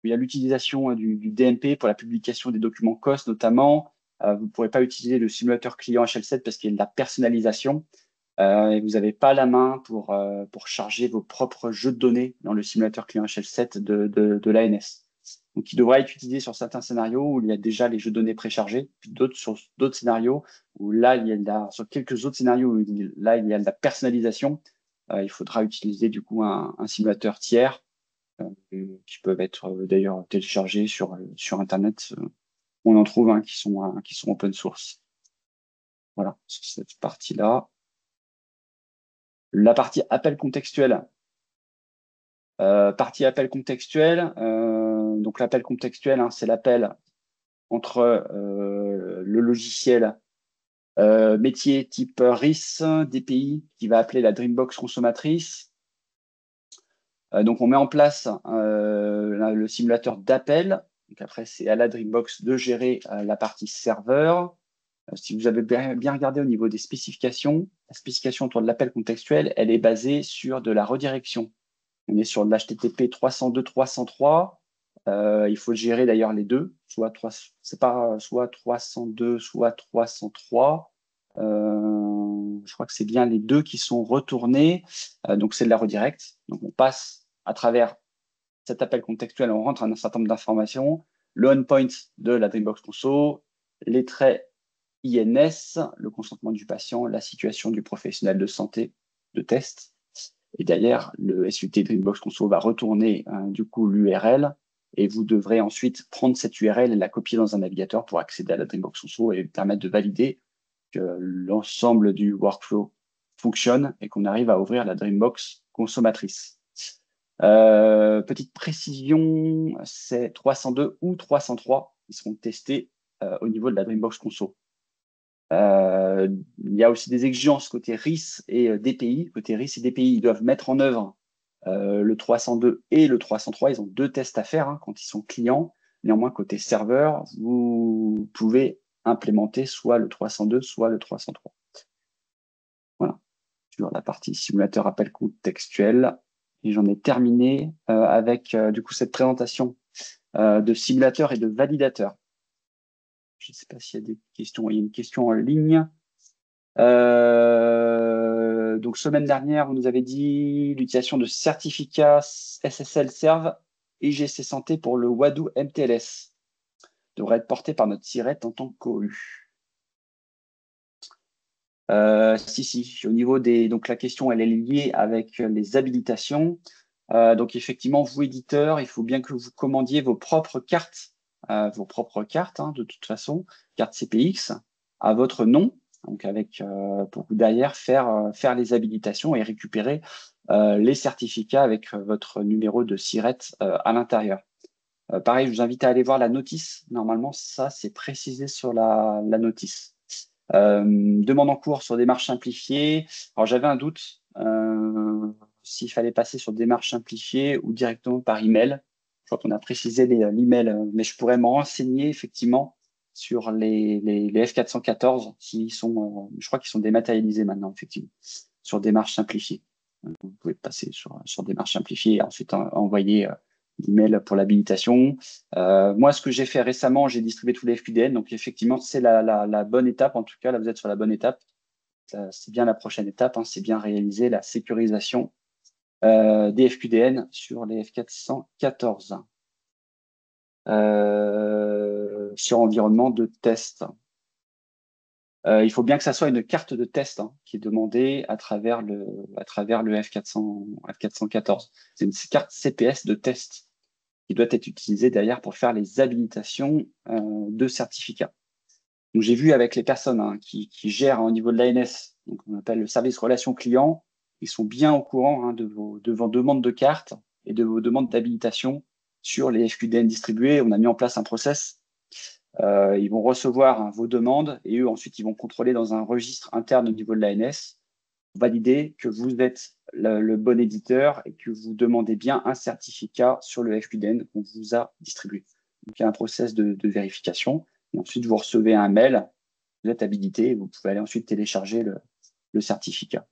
l'utilisation du DMP pour la publication des documents COS notamment. Vous ne pourrez pas utiliser le simulateur client HL7 parce qu'il y a de la personnalisation et vous n'avez pas la main pour charger vos propres jeux de données dans le simulateur client HL7 de l'ANS. Donc, il devra être utilisé sur certains scénarios où il y a déjà les jeux de données préchargés, puis sur d'autres scénarios où là, sur quelques autres scénarios où là, il y a de la personnalisation. Il faudra utiliser du coup un simulateur tiers qui peuvent être d'ailleurs téléchargés sur Internet. On en trouve qui sont open source. Voilà, sur cette partie-là. La partie appel contextuel. Partie appel contextuel. Donc l'appel contextuel, c'est l'appel entre le logiciel métier type RIS DPI qui va appeler la Dreambox consommatrice. Donc on met en place le simulateur d'appel. Donc après, c'est à la Dreambox de gérer la partie serveur. Si vous avez bien regardé au niveau des spécifications, la spécification autour de l'appel contextuel, elle est basée sur de la redirection. On est sur de l'HTTP 302.303. Il faut gérer d'ailleurs les deux, soit 302, soit 303. Je crois que c'est bien les deux qui sont retournés. Donc, c'est de la redirect. Donc, on passe à travers cet appel contextuel, on rentre un certain nombre d'informations, le endpoint de la Dreambox Conso, les traits INS, le consentement du patient, la situation du professionnel de santé de test. Et derrière, le SUT Dreambox Conso va retourner du coup l'URL et vous devrez ensuite prendre cette URL et la copier dans un navigateur pour accéder à la Dreambox Conso et permettre de valider que l'ensemble du workflow fonctionne et qu'on arrive à ouvrir la Dreambox consommatrice. Petite précision, c'est 302 ou 303 qui seront testés au niveau de la Dreambox Conso. Il y a aussi des exigences côté RIS et DPI. Côté RIS et DPI, ils doivent mettre en œuvre le 302 et le 303. Ils ont deux tests à faire quand ils sont clients. Néanmoins, côté serveur, vous pouvez implémenter soit le 302, soit le 303. Voilà, sur la partie simulateur appel contextuel. Et j'en ai terminé avec du coup cette présentation de simulateur et de validateur. Je ne sais pas s'il y a des questions. Il y a une question en ligne. Donc, semaine dernière, vous nous avez dit l'utilisation de certificats SSL Serve et IGC Santé pour le Wadoo MTLS devrait être porté par notre SIRET en tant qu'OU. Si. Au niveau donc la question, elle est liée avec les habilitations. Donc, effectivement, vous, éditeurs, il faut bien que vous commandiez vos propres cartes vos propres cartes, de toute façon, carte CPX, à votre nom, donc pour derrière faire les habilitations et récupérer les certificats avec votre numéro de SIRET à l'intérieur. Pareil, je vous invite à aller voir la notice. Normalement, ça, c'est précisé sur la notice. Demande en cours sur démarche simplifiée. Alors, j'avais un doute s'il fallait passer sur démarche simplifiée ou directement par email. Je crois qu'on a précisé l'email, mais je pourrais me renseigner effectivement sur les F414, je crois qu'ils sont dématérialisés maintenant, effectivement, sur démarche simplifiée. Vous pouvez passer sur démarche simplifiée et ensuite envoyer l'email pour l'habilitation. Moi, ce que j'ai fait récemment, j'ai distribué tous les FQDN. Donc, effectivement, c'est la bonne étape. En tout cas, là, vous êtes sur la bonne étape. C'est bien la prochaine étape. C'est bien réaliser la sécurisation des FQDN sur les F414 sur environnement de test. Il faut bien que ça soit une carte de test qui est demandée à travers le F414. C'est une carte CPS de test qui doit être utilisée derrière pour faire les habilitations de certificats. Donc, j'ai vu avec les personnes qui gèrent au niveau de l'ANS, donc on appelle le service relations clients, ils sont bien au courant de vos demandes de cartes et de vos demandes d'habilitation sur les FQDN distribués. On a mis en place un process. Ils vont recevoir vos demandes et eux, ensuite, ils vont contrôler dans un registre interne au niveau de l'ANS, valider que vous êtes le bon éditeur et que vous demandez bien un certificat sur le FQDN qu'on vous a distribué. Donc, il y a un process de vérification. Et ensuite, vous recevez un mail, vous êtes habilité et vous pouvez aller ensuite télécharger le certificat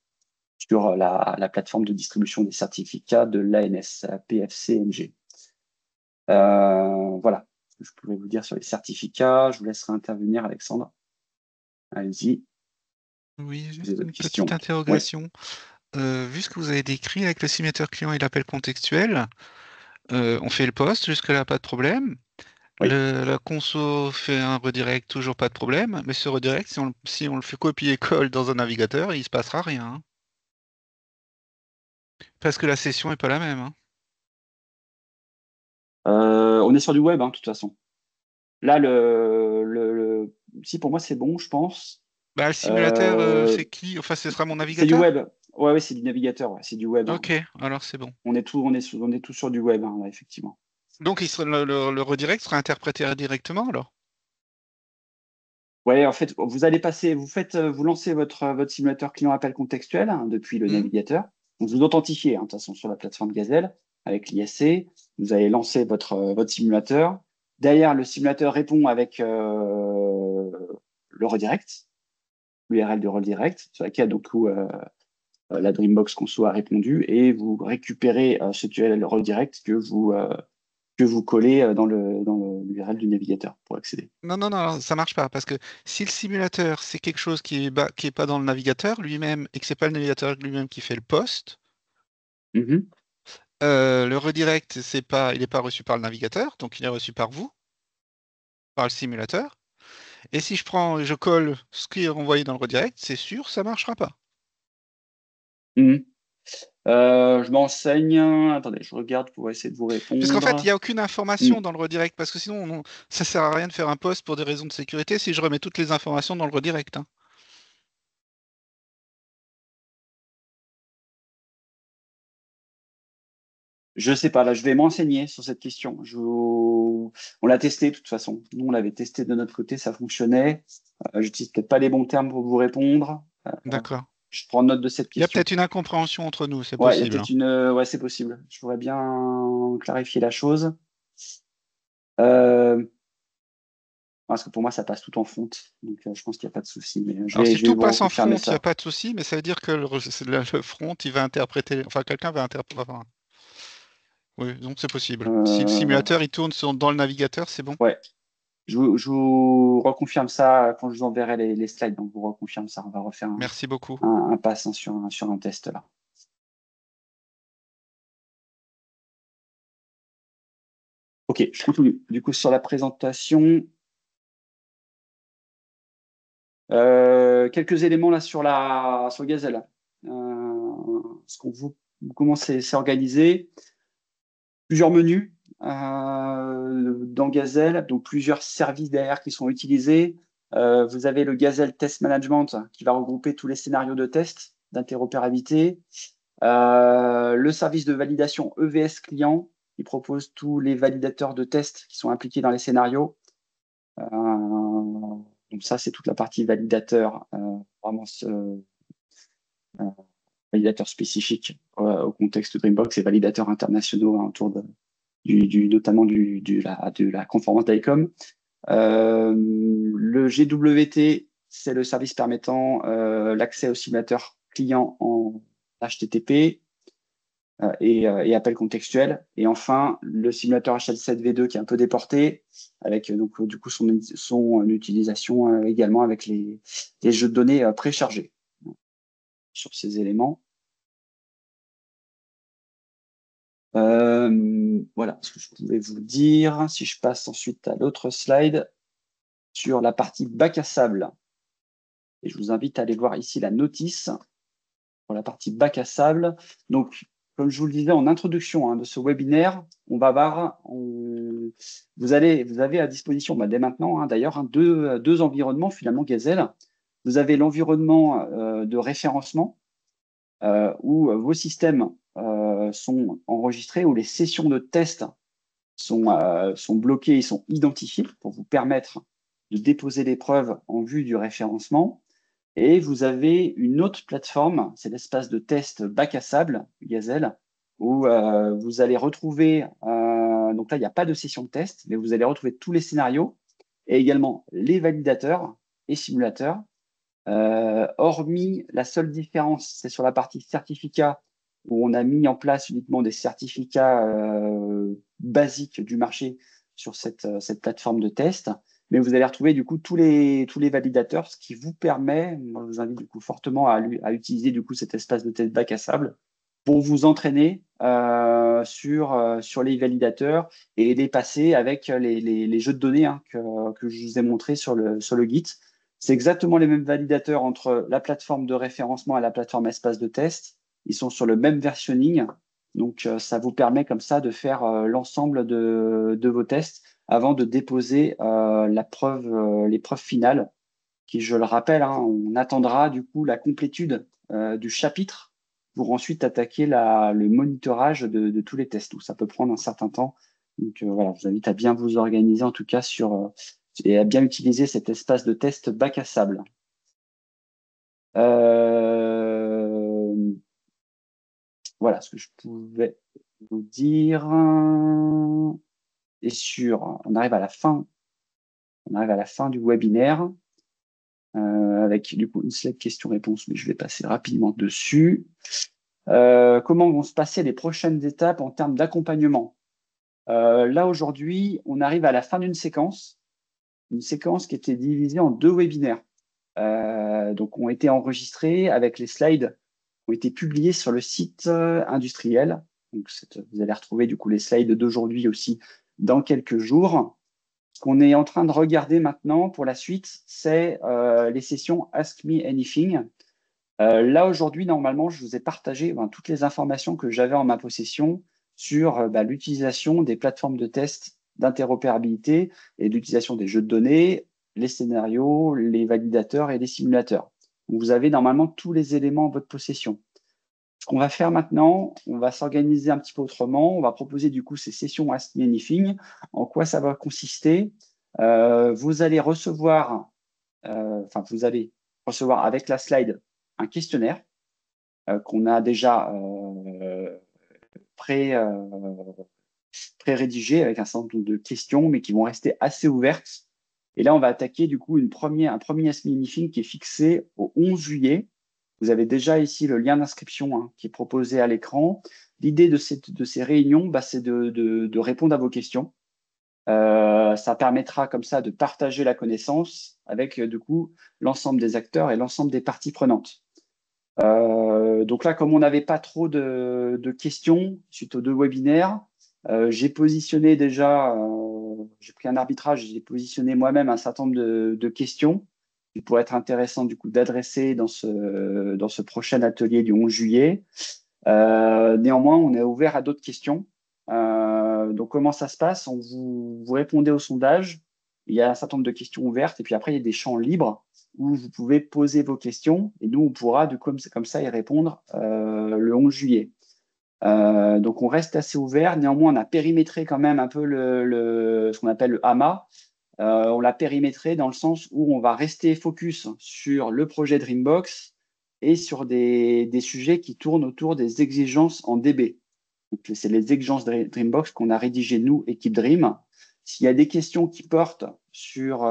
sur la plateforme de distribution des certificats de l'ANS, PFCNG. Voilà ce que je pouvais vous dire sur les certificats. Je vous laisserai intervenir, Alexandre. Allez-y. Oui, Vous juste avez une d'autres questions? petite interrogation. Vu ce que vous avez décrit avec le simulateur client et l'appel contextuel, on fait le poste, jusque-là, pas de problème. Oui. La conso fait un redirect, toujours pas de problème. Mais ce redirect, si on le fait copier-colle dans un navigateur, il se passera rien. Parce que la session est pas la même. On est sur du web, de toute façon. Là, si pour moi c'est bon, je pense. Bah, le simulateur, c'est qui? Enfin, ce sera mon C'est du navigateur? web. Ouais, c'est du navigateur, c'est du web. Ok, alors c'est bon. On est tous sur du web, là, effectivement. Donc le redirect sera interprété directement alors? Ouais, en fait, vous lancez votre simulateur client appel contextuel depuis le Hmm. navigateur. Donc, vous authentifiez, de toute façon, sur la plateforme Gazelle avec l'ISC. Vous allez lancer votre simulateur. Derrière, le simulateur répond avec le redirect, l'URL de redirect, sur laquelle, donc, la Dreambox Conso a répondu, et vous récupérez cet URL redirect que vous collez dans l'URL du navigateur pour accéder. Non, non, non, ça marche pas. Parce que si le simulateur, c'est quelque chose qui est pas dans le navigateur lui-même et que c'est pas le navigateur lui-même qui fait le post, Mhm. le redirect, il n'est pas reçu par le navigateur, donc il est reçu par vous, par le simulateur. Et si je colle ce qui est renvoyé dans le redirect, c'est sûr, ça marchera pas. Mhm. Je m'enseigne. Attendez, je regarde pour essayer de vous Puisqu'en fait, il répondre. n'y a aucune Mm. information dans le redirect, parce que sinon, ça sert à rien de faire un post pour des raisons de sécurité si je remets toutes les informations dans le redirect. Je sais pas, là, je vais m'enseigner sur cette question. On l'a testé de toute façon. Nous, on l'avait testé de notre côté, ça fonctionnait. J'utilise peut-être pas les bons termes pour vous répondre. D'accord. Je prends note de cette Il y a question. peut-être une incompréhension entre nous, c'est Ouais, il y a possible. peut-être ouais, c'est possible. Je voudrais bien clarifier la chose. Euh, Parce que pour moi, ça passe tout en fonte. Donc, je pense qu'il n'y a pas de souci. Mais Alors, si je vais tout vous passe en front, reconfirmer il n'y a ça. pas de souci, mais ça veut dire que le front, il va interpréter. Enfin, quelqu'un va interpréter. Enfin, oui, donc c'est possible. Si le Euh, simulateur, il tourne dans le navigateur, c'est bon. ouais, je vous reconfirme ça quand je vous enverrai les slides. Donc, je vous reconfirme ça. On va refaire Merci beaucoup. un pass sur un test là. Ok, je continue. Du coup, sur la présentation, quelques éléments là sur Gazelle. Comment c'est organisé. Plusieurs menus dans Gazelle, donc plusieurs services derrière qui sont utilisés. Vous avez le Gazelle Test Management qui va regrouper tous les scénarios de test d'interopérabilité. Le service de validation EVS client qui propose tous les validateurs de tests qui sont impliqués dans les scénarios. Donc ça, c'est toute la partie validateur, vraiment validateurs spécifiques au contexte Dreambox et validateurs internationaux autour notamment de la conférence d'ICOM. Le GWT, c'est le service permettant l'accès au simulateur client en HTTP et appel contextuel. Et enfin, le simulateur HL7V2 qui est un peu déporté, avec donc du coup son utilisation également avec les jeux de données préchargés sur ces éléments. Voilà ce que je pouvais vous dire. Si je passe ensuite à l'autre slide sur la partie bac à sable. Et je vous invite à aller voir ici la notice pour la partie bac à sable. Donc, comme je vous le disais en introduction de ce webinaire, on va voir, vous avez à disposition dès maintenant d'ailleurs deux environnements finalement Gazelle. Vous avez l'environnement de référencement où vos systèmes sont enregistrés, où les sessions de test sont bloquées, ils sont identifiés pour vous permettre de déposer les preuves en vue du référencement. Et vous avez une autre plateforme, c'est l'espace de test bac à sable, Gazelle, où vous allez retrouver, donc là, il n'y a pas de session de test, mais vous allez retrouver tous les scénarios et également les validateurs et simulateurs. Hormis la seule différence, c'est sur la partie certificat, où on a mis en place uniquement des certificats basiques du marché sur cette plateforme de test. Mais vous allez retrouver du coup tous les validateurs, ce qui vous permet, moi je vous invite du coup fortement à utiliser du coup cet espace de test bac à sable pour vous entraîner sur les validateurs et les passer avec les jeux de données que je vous ai montrés sur le Git. C'est exactement les mêmes validateurs entre la plateforme de référencement et la plateforme espace de test. Ils sont sur le même versionning. Donc, ça vous permet comme ça de faire l'ensemble de vos tests avant de déposer les preuves finales, qui, je le rappelle, on attendra du coup la complétude du chapitre pour ensuite attaquer le monitorage de tous les tests. Donc, ça peut prendre un certain temps. Donc, voilà, je vous invite à bien vous organiser en tout cas et à bien utiliser cet espace de test bac à sable. Voilà ce que je pouvais vous dire. Et on arrive à la fin du webinaire avec du coup une slide questions-réponses, mais je vais passer rapidement dessus. Comment vont se passer les prochaines étapes en termes d'accompagnement? Là, aujourd'hui, on arrive à la fin d'une séquence qui était divisée en 2 webinaires. Donc, ont été enregistrés avec les slides, ont été publiés sur le site industriel. Donc, vous allez retrouver du coup les slides d'aujourd'hui aussi dans quelques jours. Ce qu'on est en train de regarder maintenant pour la suite, c'est les sessions Ask Me Anything. Là, aujourd'hui, normalement, je vous ai partagé toutes les informations que j'avais en ma possession sur l'utilisation des plateformes de test d'interopérabilité et l'utilisation des jeux de données, les scénarios, les validateurs et les simulateurs. Donc, vous avez normalement tous les éléments en votre possession. Ce qu'on va faire maintenant, on va s'organiser un petit peu autrement. On va proposer du coup ces sessions Ask Me Anything. En quoi ça va consister? Vous allez recevoir avec la slide un questionnaire qu'on a déjà pré-rédigé avec un certain nombre de questions, mais qui vont rester assez ouvertes. Et là, on va attaquer du coup un premier Ask Me Anything qui est fixé au 11 juillet. Vous avez déjà ici le lien d'inscription qui est proposé à l'écran. L'idée de ces réunions, c'est de répondre à vos questions. Ça permettra comme ça de partager la connaissance avec du coup l'ensemble des acteurs et l'ensemble des parties prenantes. Donc là, comme on n'avait pas trop de questions suite aux 2 webinaires, j'ai positionné déjà, j'ai pris un arbitrage, j'ai positionné moi-même un certain nombre de questions qui pourraient être intéressantes du coup d'adresser dans ce prochain atelier du 11 juillet. Néanmoins, on est ouvert à d'autres questions. Donc, comment ça se passe? Vous répondez au sondage. Il y a un certain nombre de questions ouvertes. Et puis après, il y a des champs libres où vous pouvez poser vos questions. Et nous, on pourra, comme ça, y répondre le 11 juillet. Donc, on reste assez ouvert. Néanmoins, on a périmétré quand même un peu ce qu'on appelle le AMA. On l'a périmétré dans le sens où on va rester focus sur le projet Dreambox et sur des sujets qui tournent autour des exigences en DB. C'est les exigences Dreambox qu'on a rédigées, nous, équipe Dream. S'il y a des questions qui portent sur,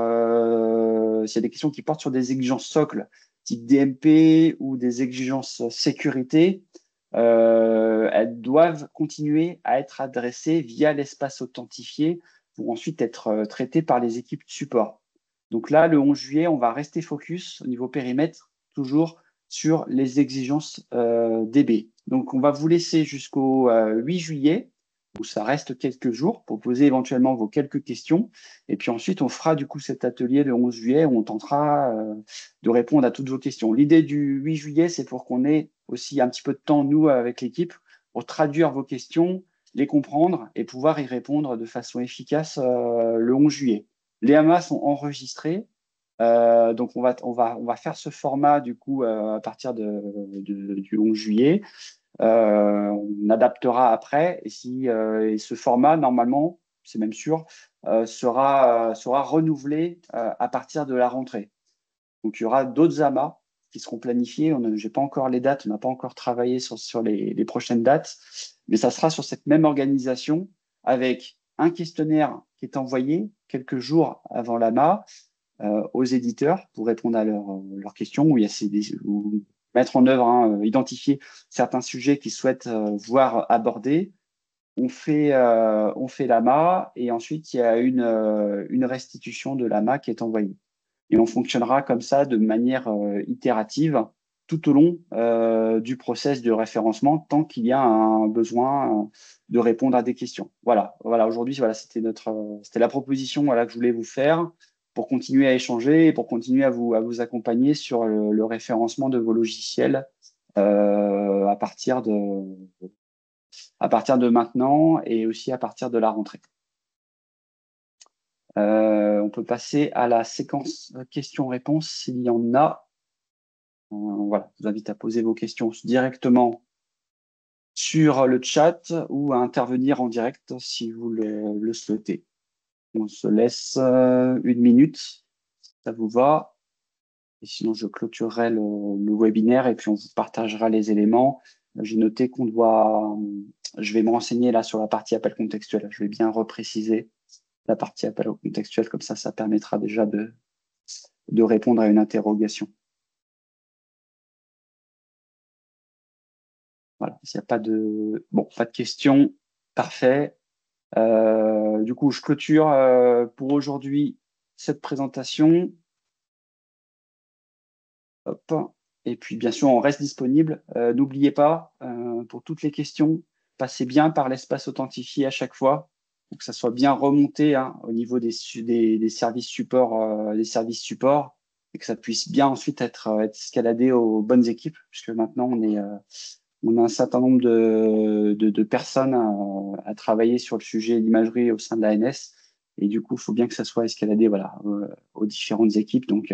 des exigences socles, type DMP ou des exigences sécurité, elles doivent continuer à être adressées via l'espace authentifié pour ensuite être traitées par les équipes de support. Donc là, le 11 juillet, on va rester focus au niveau périmètre, toujours sur les exigences DB. Donc, on va vous laisser jusqu'au 8 juillet, où ça reste quelques jours pour poser éventuellement vos quelques questions. Et puis ensuite, on fera du coup cet atelier le 11 juillet où on tentera de répondre à toutes vos questions. L'idée du 8 juillet, c'est pour qu'on ait aussi un petit peu de temps, nous, avec l'équipe, pour traduire vos questions, les comprendre et pouvoir y répondre de façon efficace le 11 juillet. Les AMA sont enregistrés. Donc, on va faire ce format du coup à partir du 11 juillet. On adaptera après et ce format, normalement, c'est même sûr, sera renouvelé à partir de la rentrée. Donc, il y aura d'autres AMA qui seront planifiés. Je n'ai pas encore les dates, on n'a pas encore travaillé sur les prochaines dates, mais ça sera sur cette même organisation avec un questionnaire qui est envoyé quelques jours avant l'AMA aux éditeurs pour répondre à leurs questions, où il y a où mettre en œuvre, identifier certains sujets qu'ils souhaitent voir abordés. On fait l'AMA et ensuite il y a une restitution de l'AMA qui est envoyée. Et on fonctionnera comme ça de manière itérative tout au long du process de référencement tant qu'il y a un besoin de répondre à des questions. Voilà. Aujourd'hui, c'était la proposition que je voulais vous faire pour continuer à échanger et pour continuer à vous accompagner sur le référencement de vos logiciels à partir de maintenant et aussi à partir de la rentrée. On peut passer à la séquence questions-réponses s'il y en a. Voilà, je vous invite à poser vos questions directement sur le chat ou à intervenir en direct si vous le souhaitez. On se laisse 1 minute, si ça vous va. Et sinon, je clôturerai le webinaire et puis on vous partagera les éléments. J'ai noté je vais me renseigner là sur la partie appel contextuel. Je vais bien repréciser la partie appel au contextuel, comme ça permettra déjà de répondre à une interrogation. Voilà, s'il n'y a pas de questions, parfait. Du coup, je clôture pour aujourd'hui cette présentation. Hop. Et puis, bien sûr, on reste disponible. N'oubliez pas, pour toutes les questions, passez bien par l'espace authentifié à chaque fois, pour que ça soit bien remonté au niveau des services support, et que ça puisse bien ensuite être escaladé aux bonnes équipes, puisque maintenant, on a un certain nombre de personnes à travailler sur le sujet d'imagerie au sein de l'ANS. Et du coup, il faut bien que ça soit escaladé aux différentes équipes. Donc,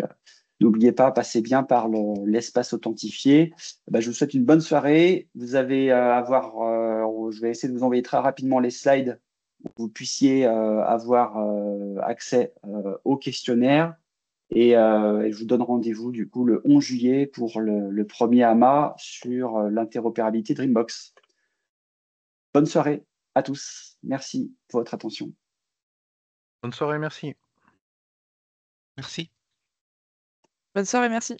n'oubliez pas, passez bien par l'espace authentifié. Je vous souhaite une bonne soirée. Vous avez je vais essayer de vous envoyer très rapidement les slides pour que vous puissiez avoir accès au questionnaire. Et je vous donne rendez-vous du coup le 11 juillet pour le premier AMA sur l'interopérabilité Dreambox. Bonne soirée à tous. Merci pour votre attention. Bonne soirée, merci. Merci. Bonne soirée, merci.